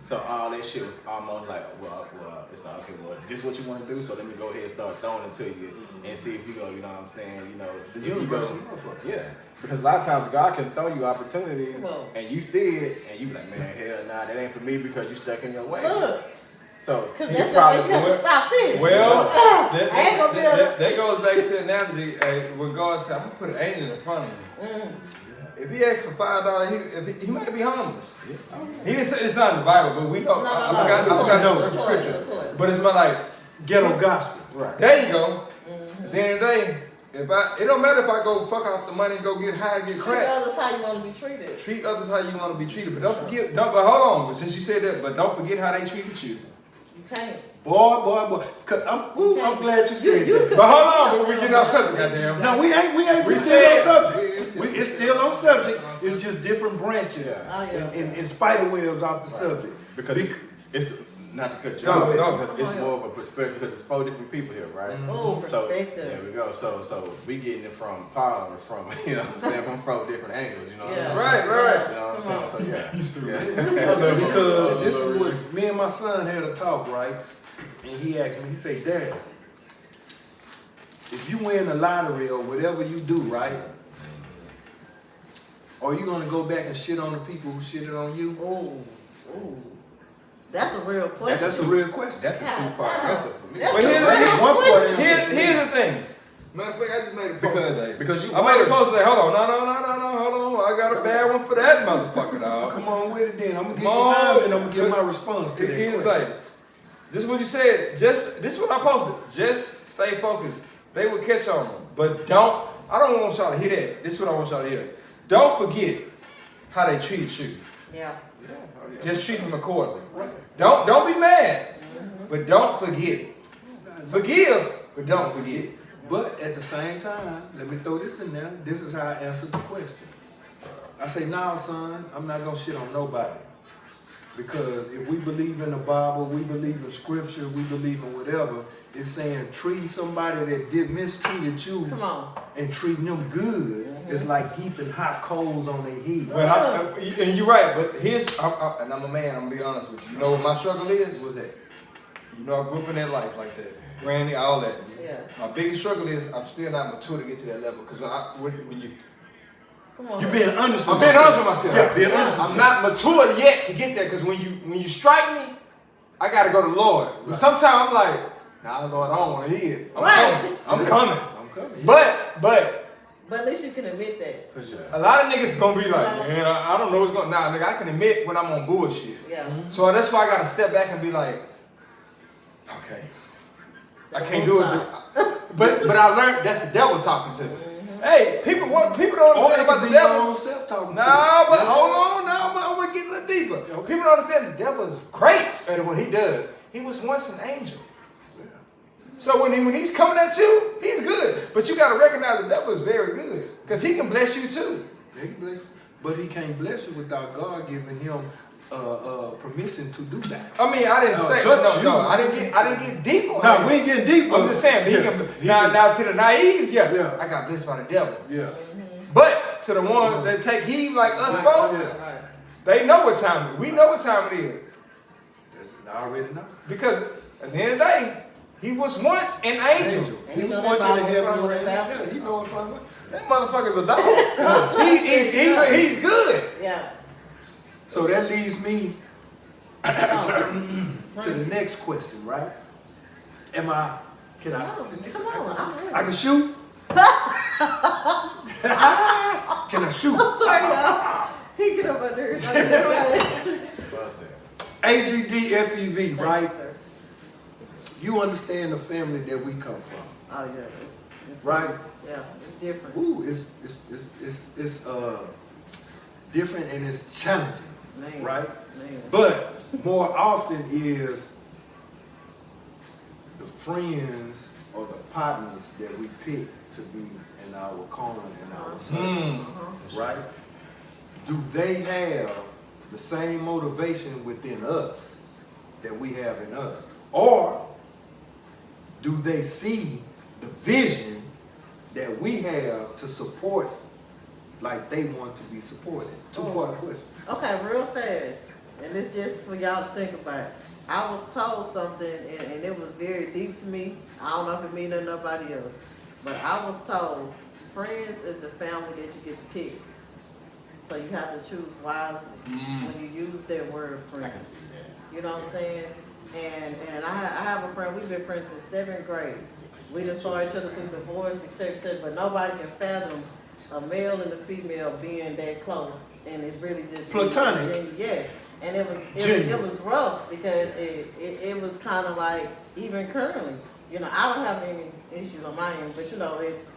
So all that shit was almost like, well, it's not, okay, well, this is what you want to do, so let me go ahead and start throwing it to you and see if you go, you know what I'm saying, you know. The if you universe go, is motherfucker. yeah. Because a lot of times God can throw you opportunities and you see it and you be like, man, hell nah, that ain't for me because you stuck in your ways. Look. So Cause that's the way you have to stop this. Well, I ain't gonna be able to. that goes back to the analogy when God said, I'm gonna put an angel in front of me. If he asks for $5, he might be homeless. Yeah. He didn't say it's not in the Bible, but we know. I forgot the scripture. But it's more like ghetto gospel. Right. There you go. At the end of the day, it don't matter if I go fuck off the money and go get high and get crack. Treat others how you want to be treated. Treat others how you want to be treated, but but hold on. But since you said that, but don't forget how they treated you. You can't. Boy. I'm glad you said that. But hold on, but we get off subject, goddamn. No, we ain't. We still on subject. It's still on subject. It's just different branches and spider webs off the subject. Because it's not to cut you off. It's more of a perspective because it's 4 different people here, right? Oh, perspective. So there we go. So we getting it from powers from you know what I'm saying from 4 different angles. You know what I'm saying? Right. You know what I'm saying? So yeah. Because this is what me and my son had a talk, right? And he asked me, he said, Dad, if you win the lottery or whatever you do, right? Are you gonna go back and shit on the people who shitted on you? Oh. That's a real question. That's a real question. That's a 2-part answer for me. But here's the thing. Matter of fact, I just made a post today. Because I made a post today. Hold on. No, hold on. I got a bad one for that motherfucker, dog. Come on with it then. I'm gonna give you time and I'm gonna give my response to that Here's question. like, this is what you said. This is what I posted. Just stay focused. They will catch on them. But I don't want y'all to hear that. This is what I want y'all to hear. Don't forget how they treated you. Yeah. Just treat them accordingly. Don't be mad, but don't forget. Forgive, but don't forget. But at the same time, let me throw this in there. This is how I answered the question. I say, nah, son, I'm not gonna shit on nobody. Because if we believe in the Bible, we believe in scripture, we believe in whatever, it's saying treat somebody that mistreated you and treating them good. It's like heaping hot coals on their head. Well, and you're right, but and I'm a man, I'm gonna be honest with you. You know what my struggle is? What's that? You know, I grew up in that life like that. Granny, all that. Yeah. My biggest struggle is I'm still not mature to get to that level. Because when you... You're being honest with I'm being honest with myself. Yeah, being honest with I'm not mature yet to get there. Because when you strike me, I got to go to the Lord. But sometimes I'm like, nah, Lord, I don't want to hear it. I'm coming. But at least you can admit that. For sure. A lot of niggas gonna be like, man, I don't know what's going on. Nah, nigga, I can admit when I'm on bullshit. Yeah. So that's why I gotta step back and be like, okay, I can't do it. But I learned that's the devil talking to me. Hey, people don't understand about the devil. Nah, but hold on, now I'm gonna get a little deeper. People don't understand the devil is great at what he does. He was once an angel. So when he's coming at you, he's good. But you got to recognize the devil is very good. Because he can bless you too. He can bless you. But he can't bless you without God giving him permission to do that. I mean, I didn't say no. I didn't get deep on that. No, we ain't getting deep. I'm just saying, now to the naive, I got blessed by the devil. Yeah. But to the ones that take heed like us folks, they know what time it is. We know what time it is. I already know. Because at the end of the day, he was once an angel. He was once in the heaven. Yeah, you know what's wrong with that motherfucker's a dog. He's good. Yeah. So that leads me to the next question, right? Can I? Come on, I'm ready. I can shoot? Can I shoot? I'm sorry, y'all. He get up under his AGD FEV, right? Sir. You understand the family that we come from. Oh yeah, it's right? Yeah, it's different. Ooh, it's different and it's challenging, right? Man. But more often is the friends or the partners that we pick to be in our corner and our circle, right? Do they have the same motivation within us that we have in us? Or do they see the vision that we have to support like they want to be supported? Two-part question. Okay, real fast. And it's just for y'all to think about. I was told something and it was very deep to me. I don't know if it means to nobody else. But I was told friends is the family that you get to pick. So you have to choose wisely when you use that word friend. I can see that. You know what I'm saying? And I have a friend, we've been friends since 7th grade. We just saw each other through divorce, etc. But nobody can fathom a male and a female being that close. And it really just platonic. Yes. And it was rough because it was kind of like even currently. You know, I don't have any issues on my end, but you know, it's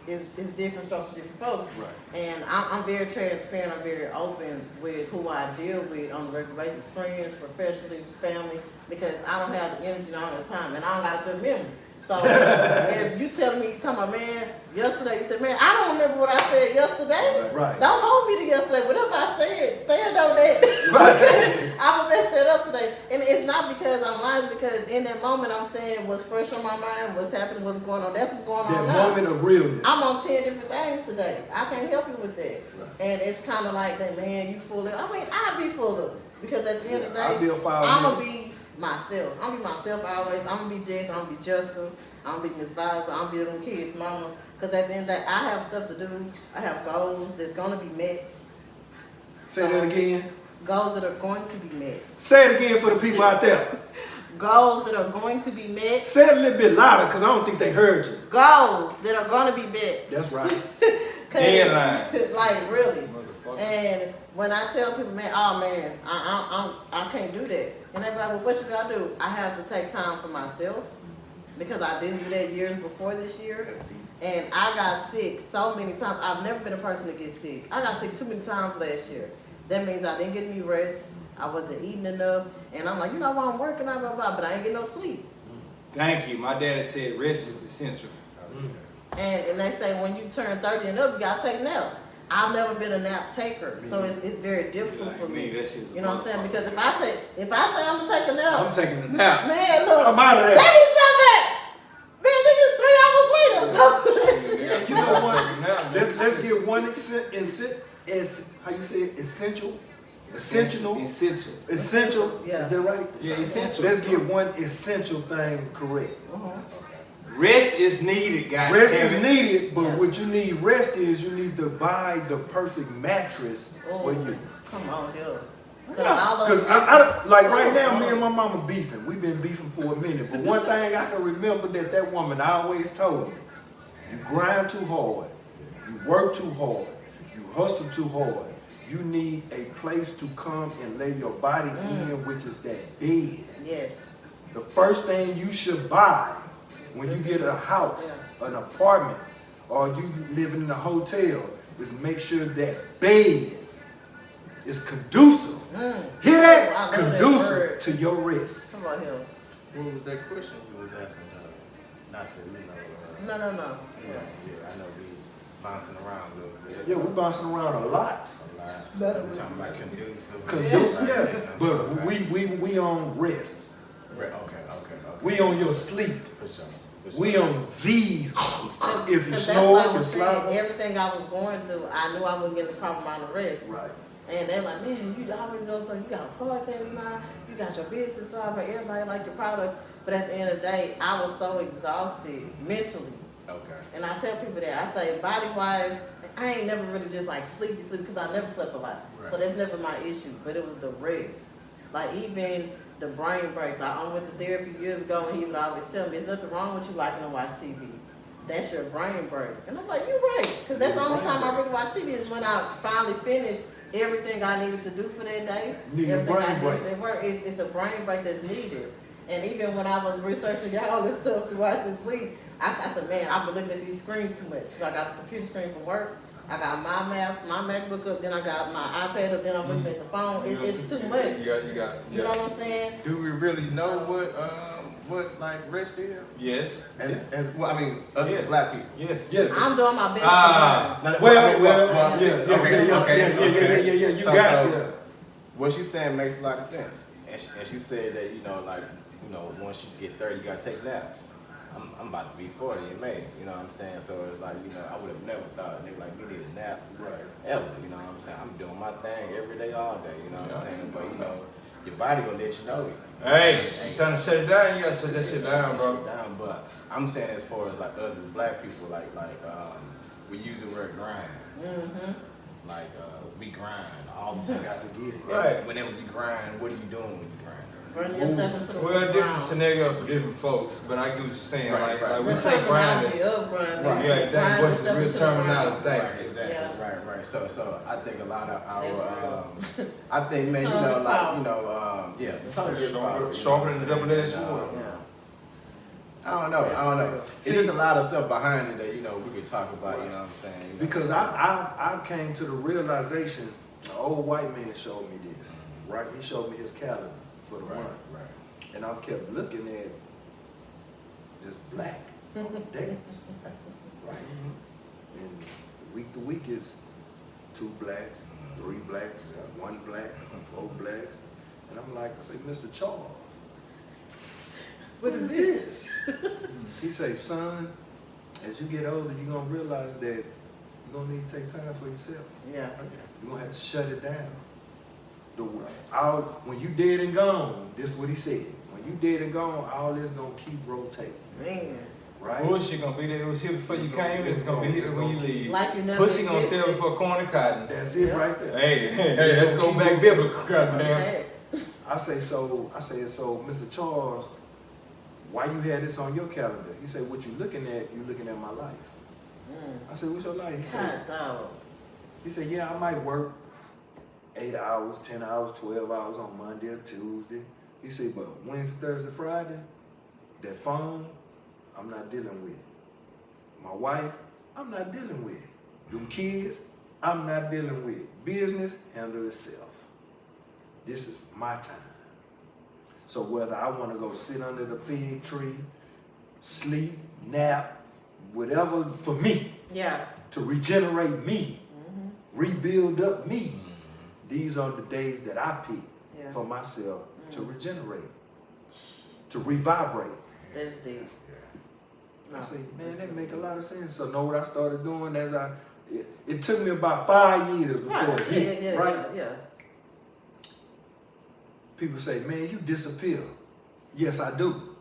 different strokes for different folks. Right. And I'm very transparent, I'm very open with who I deal with on a regular basis, friends, professionally, family, because I don't have the energy all the time, and I don't got a good memory. So if you tell me, man, yesterday, you said, man, I don't remember what I said yesterday. Right. Don't hold me to yesterday. Whatever I said, stand on that. Right. I'm gonna mess that up today. And it's not because I'm lying, because in that moment I'm saying what's fresh on my mind, what's happening, what's going on. That's what's going on That now. moment of realness. I'm on 10 different things today. I can't help you with that. Right. And it's kind of like that, man, you full of it. I mean, I be full of it. Because at the end of the I'll be day, a foul I'm man. going to be myself. I'm going to be myself always. I'm going to be Jess. I'm going to be Jessica. I'm going to be Miss Visa. I'm going to be them kids' mama. Because at the end of the day, I have stuff to do. I have goals that's going to be met. Say that again. Goals that are going to be met. Say it again for the people out there. Goals that are going to be met. Say it a little bit louder, because I don't think they heard you. Goals that are going to be met. That's right. Deadlines. Like, really. Motherfucker. And when I tell people, man, oh man, I can't do that. And they be like, well, what you gotta do? I have to take time for myself because I didn't do that years before this year. That's deep. And I got sick so many times. I've never been a person to get sick. I got sick too many times last year. That means I didn't get any rest. I wasn't eating enough. And I'm like, you know what, I'm working out, blah, blah, but I ain't getting no sleep. Thank you. My daddy said rest is essential. And they say when you turn 30 and up, you gotta take naps. I've never been a nap taker, so it's very difficult Like for me. that shit You know what I'm saying? Because if I say I'm gonna take a nap, I'm taking a nap. man, look, I'm out of there. let me tell back. Man, this is 3 hours later. So You know what? Now, Let's get one how you say it? Essential? Essential? Essential? Yeah. Is that right? Yeah, essential. Let's get one essential thing correct. Rest is needed, guys. Rest is needed, but what you need rest is you need to buy the perfect mattress for you. Come on, yo. Because I like right now, me and my mama beefing. We've been beefing for a minute. But one thing I can remember that woman always told me, you grind too hard, you work too hard, you hustle too hard. You need a place to come and lay your body in, which is that bed. Yes. The first thing you should buy when you get a house, an apartment, or you living in a hotel is make sure that bed is conducive. Hear that? I love that Conducive word. to your rest. Come on here. What was that question you was asking? Not to, No. Yeah, I know we bouncing around a little bit. Yeah, we're bouncing around a lot. A lot. We're talking about conducive. Conducive, yeah. But we on rest. Okay. We on your sleep. For sure. We on Z's. If you Because snore, that's what I you was saying. slap. Everything I was going through, I knew I wouldn't get the proper amount of rest. Right. And they're like, man, you always know something. You got a podcast now. You got your business thriving. Everybody like your product. But at the end of the day, I was so exhausted mentally. Okay. And I tell people that, I say body-wise, I ain't never really just like sleepy because I never slept a lot. Right. So that's never my issue. But it was the rest. Like even the brain breaks. I went to therapy years ago and he would always tell me, there's nothing wrong with you liking to watch TV. That's your brain break. And I'm like, you're right. Because that's the only time I really watch TV is when I finally finished everything I needed to do for that day. Need a Everything brain I did break. for that work. It's a brain break that's needed. And even when I was researching y'all this stuff throughout this week, I said, man, I've been looking at these screens too much. So I got the computer screen for work. I got my MacBook up, then I got my iPad up, then I'm looking at the phone. It's too much. You You know what I'm saying? Do we really know what like rest is? Yes. As well, I mean, us Yes. as black people. Yes. Yeah. I'm doing my best to learn. Yeah. You got it. What she's saying makes a lot of sense. And she said that, once you get 30, you gotta take naps. I'm about to be 40 in May, you know what I'm saying? So it's like, I would have never thought a nigga like me need a nap ever, you know what I'm saying? I'm doing my thing every day, all day, you know what I'm saying? But, your body gonna let you know it. Hey, you trying to shut it down? You gotta shut that shit down, bro. Shut it down, but I'm saying as far as like us as black people, we use the word grind. Mm-hmm. We grind all the time. Got to get it. Right. Whenever you grind, what are you doing when you grind? Run yourself into the Well, different ground. scenarios for different folks, but I get what you're saying. Right. Like we The say grinding. terminology of grinding. Right. Yeah, that what's the real terminology thing. Right, exactly. Yeah. Right. So I think a lot of That's our, real. I think, man, Tongue is power. the tongue is power. Sharper than the double-edged sword. Yeah. I don't know. It's just a lot of stuff behind it that, you know, we could talk about, you know what I'm saying? You know? Because I came to the realization, an old white man showed me this, right? He showed me his calendar for the month. Right. And I kept looking at this black on the dates, right? And week to week is 2 blacks, 3 blacks, 1 black, 4 blacks. And I'm like, I say, Mr. Charles, what is this? He say, son, as you get older, you're gonna realize that you're gonna need to take time for yourself. Yeah. You're gonna have to shut it down. When you dead and gone, this is what he said. When you dead and gone, all this gonna keep rotating. Man. Right? Bullshit gonna be there. It was here before you came. It's gonna be here when you leave. Like you never Pussy gonna sell for a corner cotton. That's it right there. Hey, let's go back biblical, goddamn. I say, so, Mr. Charles, why you had this on your calendar? He said, what you looking at my life. I said, what's your life? He said, yeah, I might work 8 hours, 10 hours, 12 hours on Monday or Tuesday. He said, but Wednesday, Thursday, Friday, that phone, I'm not dealing with. My wife, I'm not dealing with. Them kids, I'm not dealing with. Business, handle itself. This is my time. So whether I want to go sit under the fig tree, sleep, nap, whatever for me, to regenerate me, rebuild up me, these are the days that I pick for myself to regenerate, to revibrate. That's deep. I say, man, that make a lot of sense. So know what I started doing as it took me about 5 years before it hit, right? Yeah. People say, man, you disappear. Yes, I do.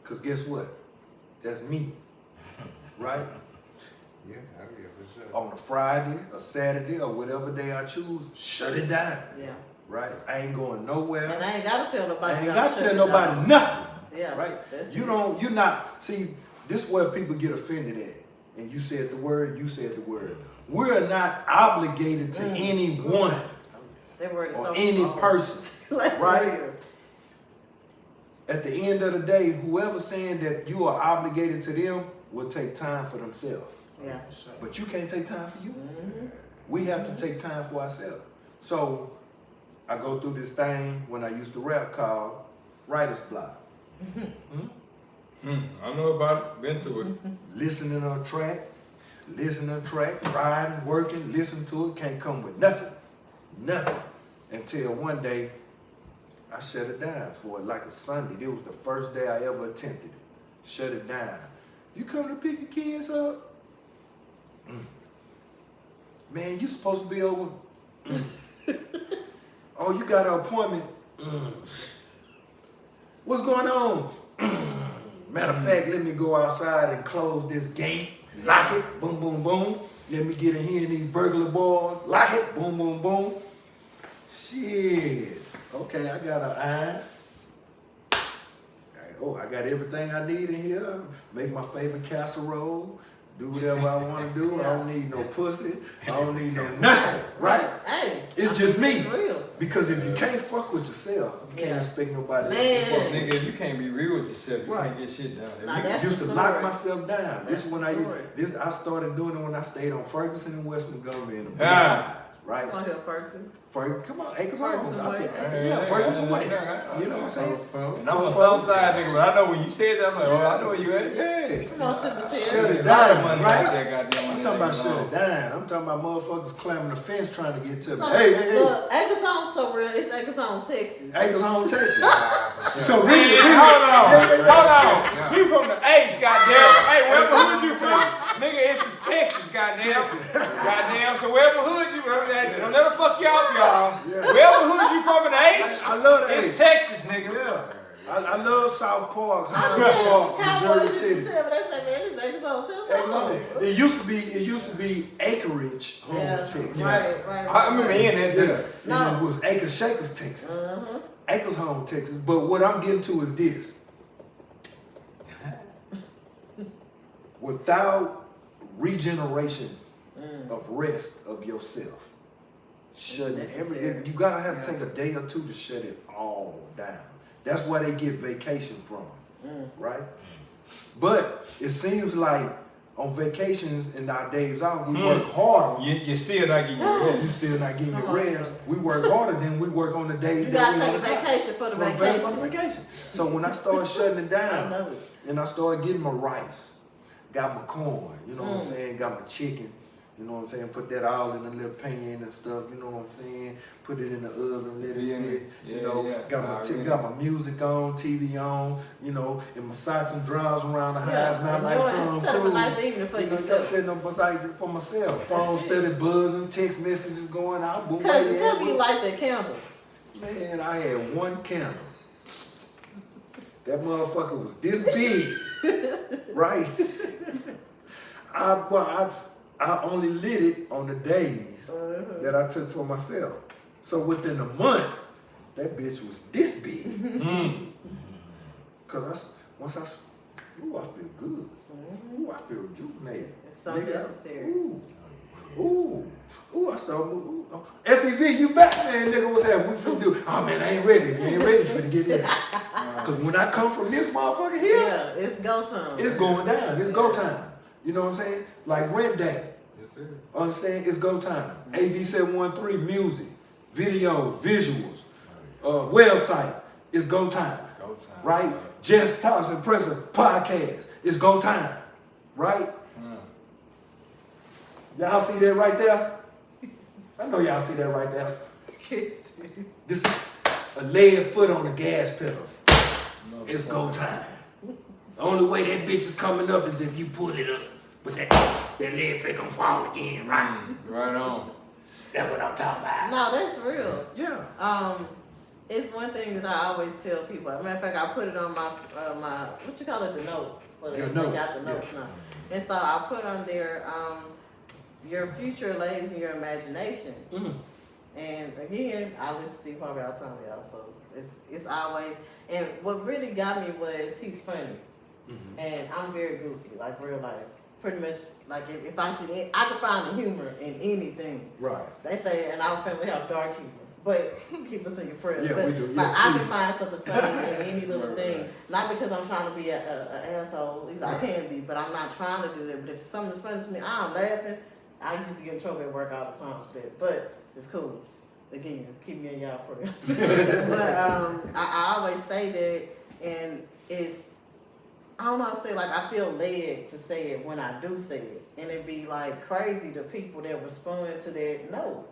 Because guess what? That's me. Right? Yeah, for sure. On a Friday, a Saturday, or whatever day I choose, shut it down. Yeah. Right? I ain't going nowhere. And I ain't got to tell nobody. I ain't got to tell nobody nothing. Yeah. Right? You're not, see, this is where people get offended at. And you said the word, you said the word. We're not obligated to anyone or any person. Like right? At the end of the day, whoever's saying that you are obligated to them will take time for themselves. Yeah. But you can't take time for you. We have to take time for ourselves. So I go through this thing when I used to rap called writer's block. I know about it, been through it. Listening to a track, riding, working, listen to it, can't come with nothing. Until one day, I shut it down for like a Sunday. It was the first day I ever attempted it. Shut it down. You come to pick the kids up? Man, you supposed to be over. Oh, you got an appointment? What's going on? Matter of fact, let me go outside and close this gate. Lock it. Boom, boom, boom. Let me get in here in these burglar bars. Lock it. Boom, boom, boom. Shit. Okay, I got an irons. I got everything I need in here. Make my favorite casserole. Do whatever I want to do. I don't need no pussy. I don't need no nothing. Right? Hey. It's just me. Real. Because if you can't fuck with yourself, you can't expect nobody else to fuck with you. Nigga, if you can't be real with yourself, you can't get shit done. I used to lock myself down. This is when I started doing it when I stayed on Ferguson and West Montgomery in the right? On here, Ferguson. Come on, Acres Home. Ferguson Way. Yeah, Ferguson Way. You know what I'm saying? And I'm on the south side, nigga, but I know when you said that, I'm like, oh, I know where you at. Yeah. Come on, cemetery. Shut it down, right? I'm talking about shut it down. I'm talking about motherfuckers climbing the fence trying to get to me. Hey. Look, Acres Home so real. It's Acres Home, Texas. Acres Home, Texas. So hold on. You from the H, goddamn. Hey, wherever hood you from, nigga, it's from Texas, goddamn. Goddamn. So wherever hood you from, don't let her fuck you up, y'all. Wherever hood you from in the H, I love the H. It's Texas, nigga. Yeah. I love South Park, Missouri City. It used to be Acreage, Texas. Right. I remember hearing that too. It was Acres Shakers, Texas. Acres Home, Texas. But what I'm getting to is this. Without regeneration of rest of yourself, you gotta have to take a day or two to shut it all down. That's why they get vacation from, right? But it seems like on vacations and our days off, we work harder. You're still not getting your rest. You still not getting your rest. We work harder than we work on the days You that gotta we take a vacation for the vacation. For the vacation. So when I started shutting it down, I know it. and I started getting my rice, got my corn, you know what I'm saying, got my chicken, you know what I'm saying, put that all in a little pan and stuff, you know what I'm saying, put it in the oven, let it sit, you know, got my music on, TV on, you know, and my socks and drawers around the house, not like Tom set up a Cruise. nice evening for You know, yourself. just setting up beside it for myself. Phone steady buzzing, text messages going out. Boom, Cause tell me you light that candle. Man, I had one candle. That motherfucker was this big, right? I only lit it on the days that I took for myself. So within a month, that bitch was this big. Cause I feel good. Ooh, I feel rejuvenated. It's so necessary. Ooh, I started moving. FEV, you back, man, nigga, what's happening? What you finna do? Oh, man, I ain't ready. If you ain't ready, you finna get in. Because when I come from this motherfucker here, Yeah, it's go time. it's going down. It's go time. You know what I'm saying? Like rent day. Yes, sir. Understand? It's go time. AV713 music, video, visuals, website. It's go time. It's go time. Right? JessTalks and Presser podcast. It's go time. Right? Y'all see that right there? I know y'all see that right there. This a lead foot on the gas pedal. It's go time. The only way that bitch is coming up is if you pull it up. But that lead foot gonna fall again, right? Right on. That's what I'm talking about. No, that's real. Yeah. It's one thing that I always tell people. As a matter of fact, I put it on my what you call it, the notes. Your They notes, got the notes now. And so I put on there, your future lays in your imagination. And again, I listen to Steve Harvey all the time, y'all. So it's always. And what really got me was he's funny, and I'm very goofy, like real life. Pretty much, like if I see, I can find the humor in anything. Right. They say in our family we have dark humor, but keep us in your prayers. Yeah, but we do. like, Yeah, I can please. find something funny in any little thing. Not because I'm trying to be an asshole. You know, I can be, but I'm not trying to do that. But if something's funny to me, I'm laughing. I used to get in trouble at work all the time for that, but it's cool. Again, keep me in y'all prayers. But I always say that, and it's, I don't know how to say it, like I feel led to say it when I do say it. And it'd be like crazy to people that respond to that no.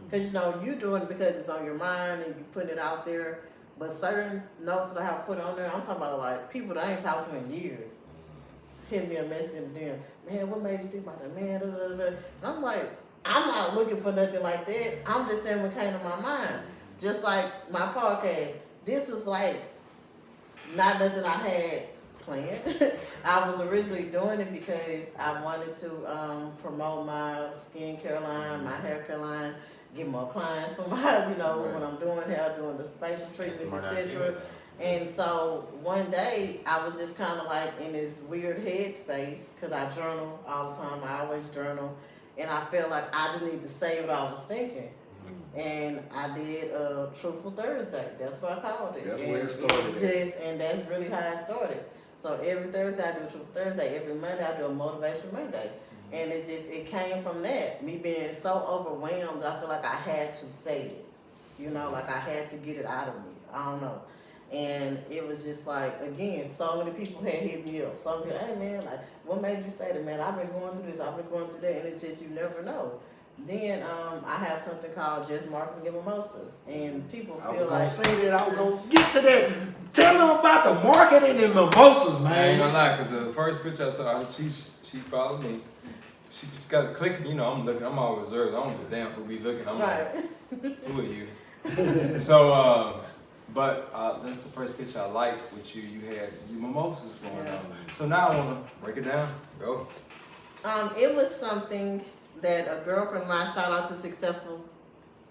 Because you know, you're doing it because it's on your mind and you putting it out there. But certain notes that I have put on there, I'm talking about like people that I ain't talked to in years. Hit me a message and then, man, what made you think about that, man? Da, da, da, da. And I'm like, I'm not looking for nothing like that. I'm just saying what came to my mind. Just like my podcast. This was like not nothing I had planned. I was originally doing it because I wanted to promote my skincare line, my hair care line, get more clients for my, you know, when I'm doing hair, doing the facial treatments, etc. And so one day I was just kind of like in this weird headspace because I journal all the time. I always journal. And I felt like I just need to say what I was thinking. And I did a Truthful Thursday. That's what I called it. That's and where it started. And that's really how it started. So every Thursday I do a Truthful Thursday. Every Monday I do a Motivation Monday. And it came from that. Me being so overwhelmed, I feel like I had to say it. You know, like I had to get it out of me. I don't know. And it was just like, again, so many people had hit me up. Some people, hey man, like, what made you say that, man? I've been going through this, I've been going through that, and it's just, you never know. Then I have something called Just Marketing and Mimosas, and people feel like. I was gonna say that, I was gonna get to that. Tell them about the marketing and mimosas, man. I ain't gonna lie, cause the first picture I saw, she followed me. She just got to clicking, you know, I'm looking, I'm all reserved. I don't give a damn who be looking. I'm right. like, who are you? So, but that's the first picture I liked with you. You had your mimosas going on. So now I want to break it down. Go. It was something that a girlfriend of mine, shout out to Successful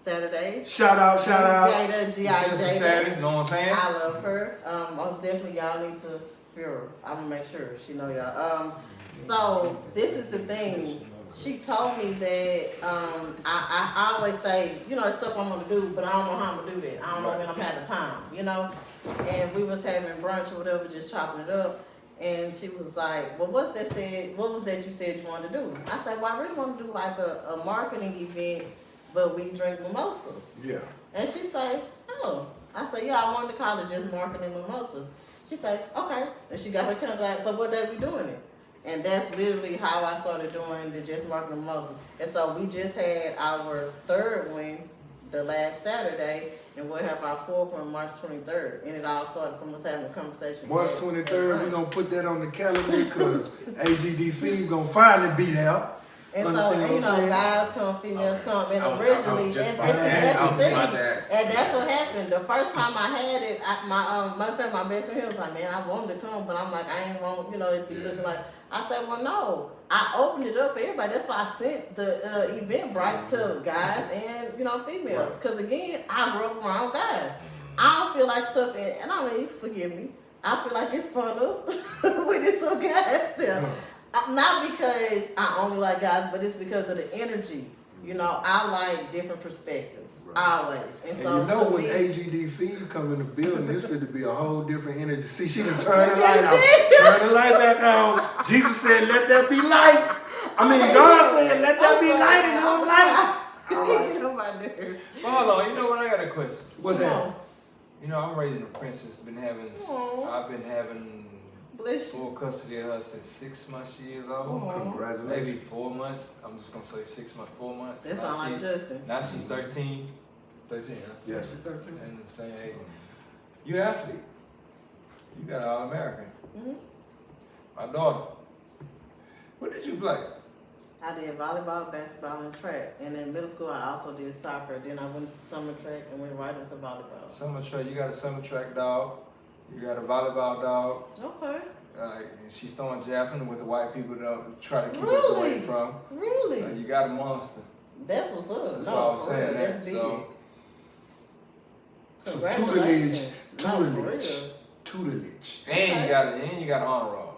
Saturdays. Shout out. Jada, G.I. Jada. Saturdays, you know what I'm saying? I love her. Most definitely y'all need to spare her. I'm gonna make sure she know y'all. So this is the thing. She told me that I always say, you know, it's stuff I'm gonna do, but I don't know how I'm gonna do that. I don't know when I'm having time, you know. And we was having brunch or whatever, just chopping it up. And she was like, well, what was that you said you wanted to do? I said, well, I really want to do like a marketing event, but we drink mimosas. Yeah. And she said, oh. I said, yeah, I wanted to call it just marketing mimosas. She said, okay. And she got her contract, so what day we doing it? And that's literally how I started doing the Just Marketing Mimosas. And so we just had our third one the last Saturday, and we'll have our fourth one March 23rd. And it all started from us having a conversation. March 23rd, we're going to put that on the calendar because AGD Feed going to finally be there. And so, guys come, females come, and originally, that's the thing. And that's what happened. The first time I had it, my best friend was like, man, I wanted to come, but I'm like, I ain't want, it be looking like. I said, well, no. I opened it up for everybody. That's why I sent the Eventbrite to guys and, females. Because, again, I grew up around guys. I don't feel like stuff, and I mean, forgive me, I feel like it's fun with some guys there. Not because I only like guys, but it's because of the energy. I like different perspectives, always. And so, when AGD Feed come in the building, it's going to be a whole different energy. See, she done turned the light off. Turn the light back on. Jesus said, let there be light. God said, let there be light and no light. Get on my nerves. Well, hold on. You know what? I got a question. What's that? I'm raising a princess. I've been having full custody of her since 6 months, years old. Congratulations. Maybe 4 months. I'm just going to say 6 months, 4 months. That sounds like Justin. Now she's 13. 13, huh? Yeah, she's 13. And I'm saying, hey, you athlete. You got an All-American. Mm-hmm. My daughter. What did you play? I did volleyball, basketball, and track. And in middle school, I also did soccer. Then I went to summer track and went right into volleyball. Summer track. You got a summer track dog. You got a volleyball dog. Okay. And she's throwing javelin with the white people to try to keep us away from. Really? You got a monster. That's what's up. That's what I was saying. That's big. Tutelage. And you got an honor roll.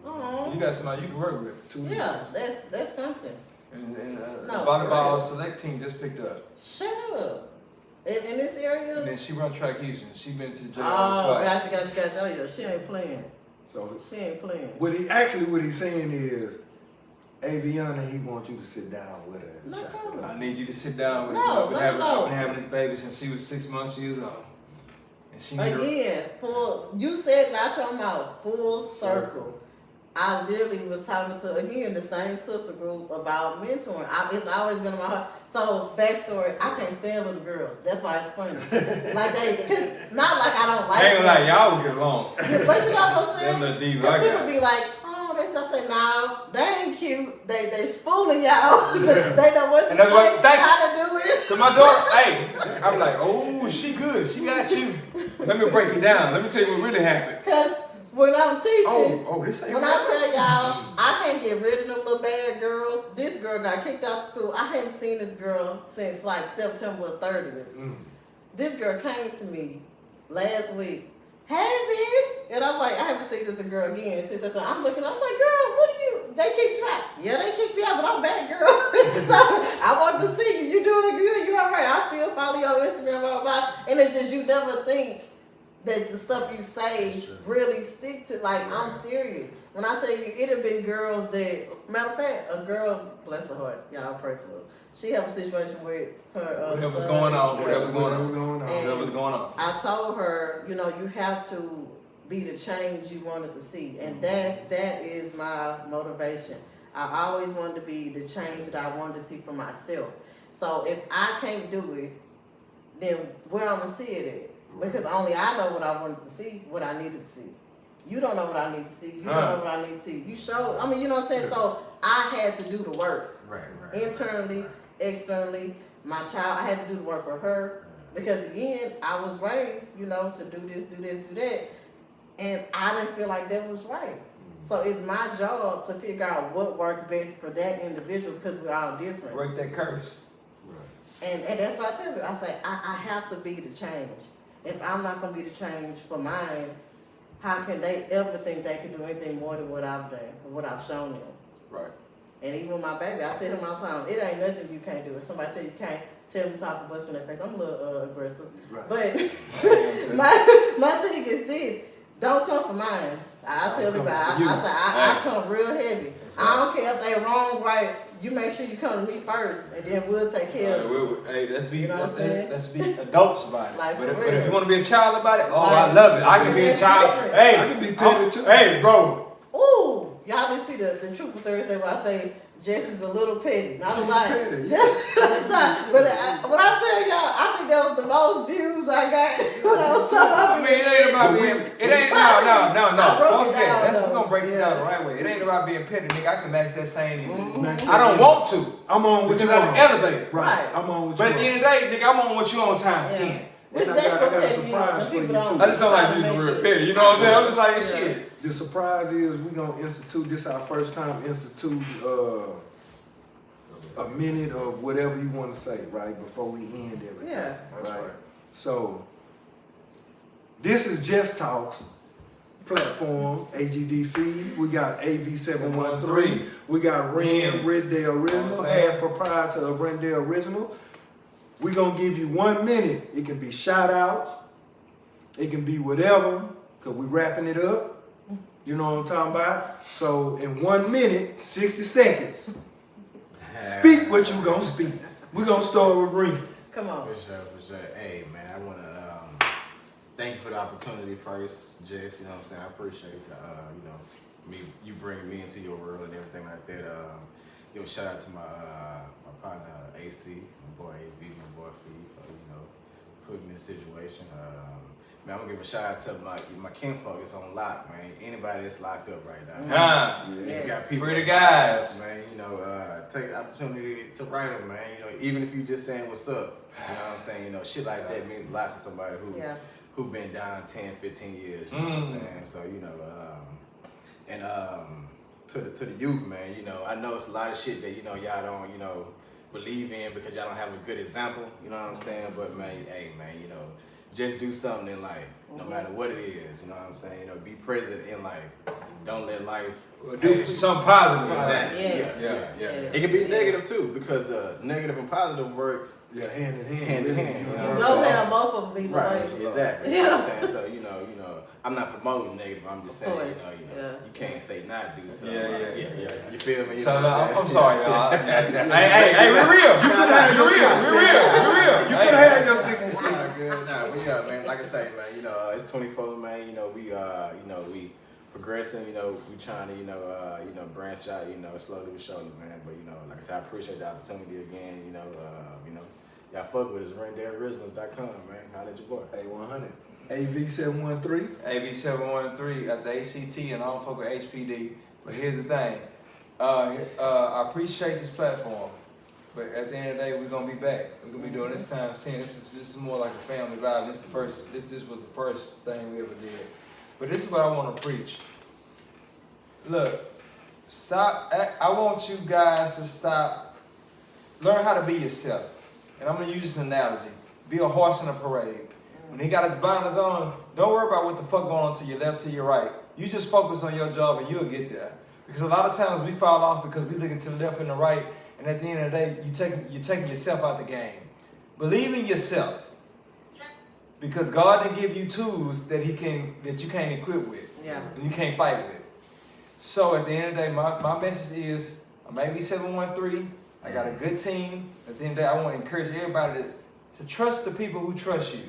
Oh. You got somebody you can work with. Yeah, that's something. And the volleyball select team just picked up. Shut up. In this area? And then she run track Houston. She been to jail twice. twice. Gotcha. Oh, yeah, she ain't playing. She ain't playing. What he's saying is, Aviana, he wants you to sit down with her and chat it up. I need you to sit down with her. I've been having this baby since she was 6 months, years old. And she you said not your mouth, full circle. I literally was talking to, again, the same sister group about mentoring. It's always been in my heart. So, backstory, I can't stand little girls. That's why it's funny. Not like I don't like them. I ain't like y'all would get along. But you know what I'm saying? Them little divas Because people be like, I say, no, they ain't cute. They spooling y'all. They know what to say, how to do it. Cause my daughter, I'm like, oh, she good. She got you. Let me break it down. Let me tell you what really happened. Cause when I'm teaching, this ain't when I tell y'all, I can't get rid of them little bad girls. This girl got kicked out of school. I hadn't seen this girl since like September 30th. This girl came to me last week. Hey, bitch. And I'm like, I haven't seen this girl again since that time. I'm like, girl, what are you? They kicked you out. Yeah, they kicked me out, but I'm back, girl. So I wanted to see you. You doing good. You all right. I still follow you on Instagram, blah, blah, blah. And it's just, you never think that the stuff you say really stick to, like, I'm serious. When I tell you, it have been girls that, matter of fact, a girl, bless her heart, y'all pray for her. She have a situation with her Whatever's son. going on. I told her, you have to be the change you wanted to see. And that is my motivation. I always wanted to be the change that I wanted to see for myself. So if I can't do it, then where I'm going to see it at? Because only I know what I wanted to see, what I needed to see. You don't know what I need to see. You don't know what I need to see. You show, you know what I'm saying? So I had to do the work. Right. Internally, externally. My child, I had to do the work for her. Because again, I was raised, to do this, do that. And I didn't feel like that was right. So it's my job to figure out what works best for that individual because we're all different. Break that curse. And that's what I tell you. I say, I have to be the change. If I'm not going to be the change for mine, how can they ever think they can do anything more than what I've done, or what I've shown them? Right. And even with my baby, I tell him all the time, it ain't nothing you can't do. If somebody tell you can't, tell me to talk a bust in their face. I'm a little aggressive. Right. But my thing is this, don't come for mine. I tell people, I come real heavy. I don't care if they wrong, right. You make sure you come to me first, and then we'll take care of it. Hey, let's be, you know let's be adults about it. Like, but for if real. you want to be a child about it, I love it. I can be a child. Hey, I can be petty too. Hey, bro. Ooh, y'all didn't see the Truthful Thursday where I say Jess is a little petty. Not She's like petty. just but when I tell y'all, I think that was the most views I got when I was talking about I mean, it ain't about being. It ain't no. I broke Fuck it that. down, That's though. we're gonna break it Yeah. down the right way. It ain't about being petty, nigga. I can match that same either. Mm-hmm. I don't want to. I'm on what because you I'm on. elevated. Right. I'm on what you But at the on. end of the day, nigga, I'm on what you on times 10. Which I that's got what a petty surprise is. for you, People don't too. I just don't like try to being make real it. petty. You know what I'm saying? I'm just like, Yeah. shit. The surprise is we're gonna institute this our first time institute a minute of whatever you want to say, right? Before we end everything. Yeah. Right. So this is JessTalks platform, AGD feed. We got AV713. We got Ren Original, half proprietor of Ren Original. We're gonna give you 1 minute. It can be shout outs, it can be whatever, because we wrapping it up. You know what I'm talking about? So in 1 minute, 60 seconds, speak what you gonna speak. We're gonna start with Ren. Come on. For sure. Hey, man, I want to thank you for the opportunity first, Jess. You know what I'm saying? I appreciate, you bringing me into your world and everything like that. Give a shout out to my partner, AC, my boy AV, my boy Fee, for, putting me in a situation. Man, I'm gonna give a shout out to my kinfolk. It's on lock, man. Anybody that's locked up right now. Yes. You got people Free the that's guys. locked up, man. Take the opportunity to write them, man. Even if you just saying what's up. You know what I'm saying? Shit like that means a lot to somebody who been down 10, 15 years. You know what I'm saying? So, and to the youth, man, I know it's a lot of shit that, y'all don't, believe in because y'all don't have a good example, you know what I'm saying? But man, hey man, just do something in life, no matter what it is, you know what I'm saying? Be present in life. Don't let life Do something positive. Exactly. Yes. Yeah. It can be negative too, because negative and positive work hand in hand. hand in hand. You know how both of them be the Right, way. exactly. You know what I'm saying? So, I'm not promoting negative. I'm just saying, course, you can't say not do something. Yeah. You feel me? You So know what I'm sorry, y'all. Hey, we're real. We're real. You finna have your 60 Nah, seconds. good. Nah, we man. Like I say, man. It's 24, man. We progressing. We trying to branch out. Slowly but surely, man. But like I said, I appreciate the opportunity again. Y'all fuck with us. RenDaleOriginals.com, man. Holla at your boy. A100. AV713. AV713 at the ACT, and I don't fuck with HPD. But here's the thing. I appreciate this platform, but at the end of the day, we're gonna be back. We're gonna be doing this time. Seeing this is more like a family vibe. This was the first thing we ever did. But this is what I want to preach. Look, stop. I want you guys to stop. Learn how to be yourself. And I'm gonna use an analogy. Be a horse in a parade. When he got his blinders on, don't worry about what the fuck going on to your left, to your right. You just focus on your job and you'll get there. Because a lot of times we fall off because we looking to the left and the right, and at the end of the day, you're taking yourself out the game. Believe in yourself. Because God didn't give you tools that you can't equip with. Yeah. And you can't fight with. So at the end of the day, my message is, I'm AV713. I got a good team. At the end of the day, I want to encourage everybody to trust the people who trust you.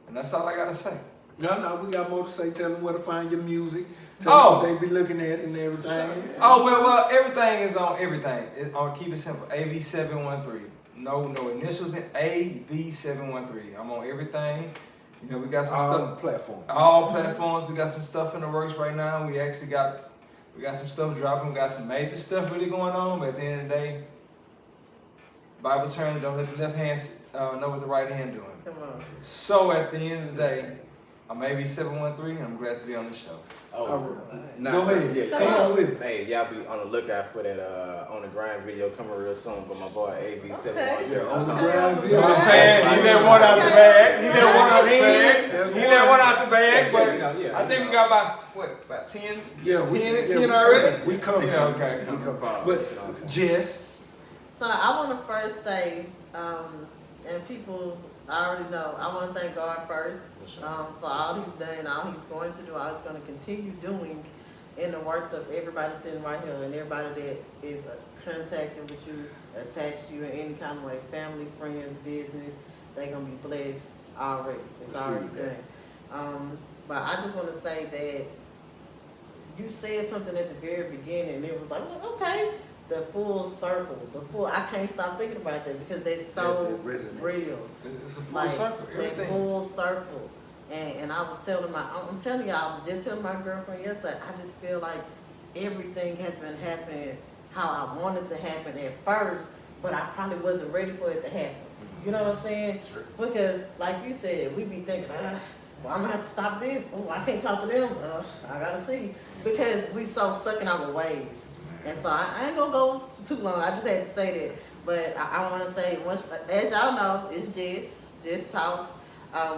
And that's all I gotta say. No, we got more to say. Tell them where to find your music. Tell them what they be looking at and everything. Oh, well, everything is on everything. I'll keep it simple. AV713. No initials in AV713. I'm on everything. We got some stuff. Platform. All platforms. We got some stuff in the works right now. We actually got some stuff dropping. We got some major stuff really going on. But at the end of the day, Bible terms, don't let the left hand know what the right hand doing. Come on. So at the end of the day, I'm AV713 and I'm glad to be on the show. Go ahead. Yeah, Come on with it. Hey, y'all be on the lookout for that on the grind video coming real soon. But my boy AV713. Okay. Yeah, on the grind You video. know what I'm saying? He let one out the bag. He let one out the bag. But I think we got about 10? Yeah, 10 already? We coming. Yeah, okay. We come. But Jess. So I want to first say, and people I already know. I want to thank God first For sure. for all He's done, all He's going to do, all He's going to continue doing in the works of everybody sitting right here and everybody that is contacted with you, attached to you in any kind of way, family, friends, business. They're going to be blessed already. It's already done. But I just want to say that you said something at the very beginning, and it was like, well, okay, the full circle, I can't stop thinking about that because they're so real. It's a full Like, circle. that Everything. full circle. And I was telling I'm telling y'all, I was just telling my girlfriend yesterday, I just feel like everything has been happening how I wanted to happen at first, but I probably wasn't ready for it to happen. You know what I'm saying? Sure. Because, like you said, we be thinking, well, I'm gonna have to stop this. Oh, I can't talk to them. I gotta see. Because we so stuck in our ways. And so I ain't gonna go too long. I just had to say that. But I want to say, as y'all know, it's JessTalks.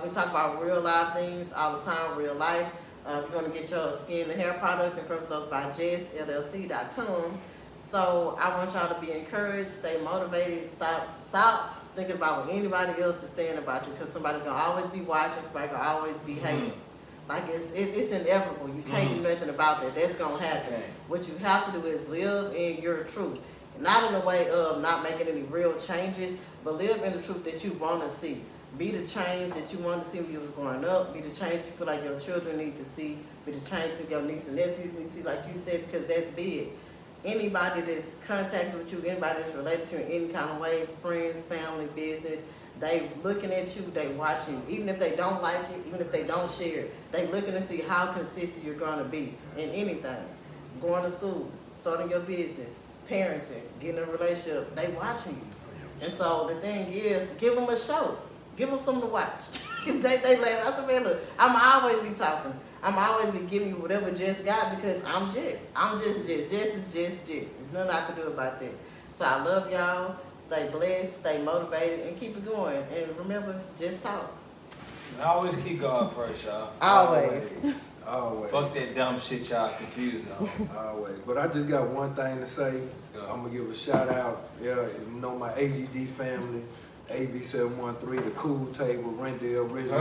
We talk about real life things all the time, real life. You're going to get your skin and hair products and Results by Jess, LLC.com. So I want y'all to be encouraged, stay motivated, stop thinking about what anybody else is saying about you, because somebody's going to always be watching, somebody's going to always be hating. Like it's inevitable. You can't do nothing about that. That's going to happen. Okay. What you have to do is live in your truth. Not in the way of not making any real changes, but live in the truth that you want to see. Be the change that you wanted to see when you was growing up. Be the change you feel like your children need to see. Be the change that your nieces and nephews need to see, like you said, because that's big. Anybody that's contacted with you, anybody that's related to you in any kind of way, friends, family, business, they looking at you, they watching you. Even if they don't like you, even if they don't share it, they looking to see how consistent you're going to be in anything. Going to school, starting your business, parenting, getting a relationship, they watching you. And so the thing is, give them a show. Give them something to watch. they laugh. I said, man, look, I'm always be talking. I'm always be giving you whatever Jess got because I'm Jess. I'm just Jess. Jess is just Jess. There's nothing I can do about that. So I love y'all. Stay blessed, stay motivated, and keep it going. And remember, JessTalks. And always keep God first, y'all. Always. Always. Fuck that dumb shit y'all confused on. Always. But I just got one thing to say. go. I'm going to give a shout out. Yeah, you know my AGD family, AV713, the Cool Table, Rent the Original,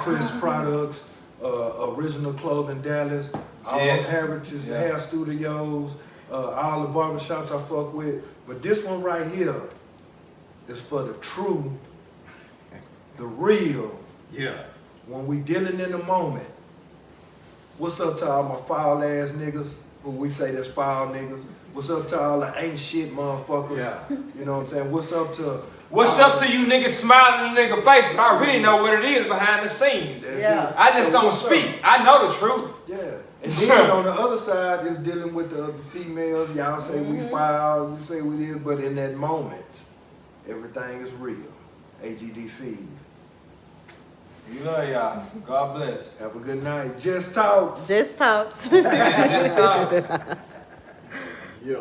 Chris Products, Original Clothing Dallas, all Yes. Heritage Hair Studios, all the barbershops I fuck with. But this one right here is for the true, the real. Yeah. When we dealing in the moment. What's up to all my foul ass niggas, who we say that's foul niggas? What's up to all the ain't shit motherfuckers? Yeah. You know what I'm saying? What's up to you niggas smiling in the nigga face, but I really know what it is behind the scenes. That's Yeah. it. I just So don't what's up? speak. I know the truth. Yeah. And then on the other side is dealing with the other females. Y'all say we foul, you say we did, but in that moment, everything is real. AGD feed. We love y'all. God bless. Have a good night. JessTalks. JessTalks. JessTalks. Yeah.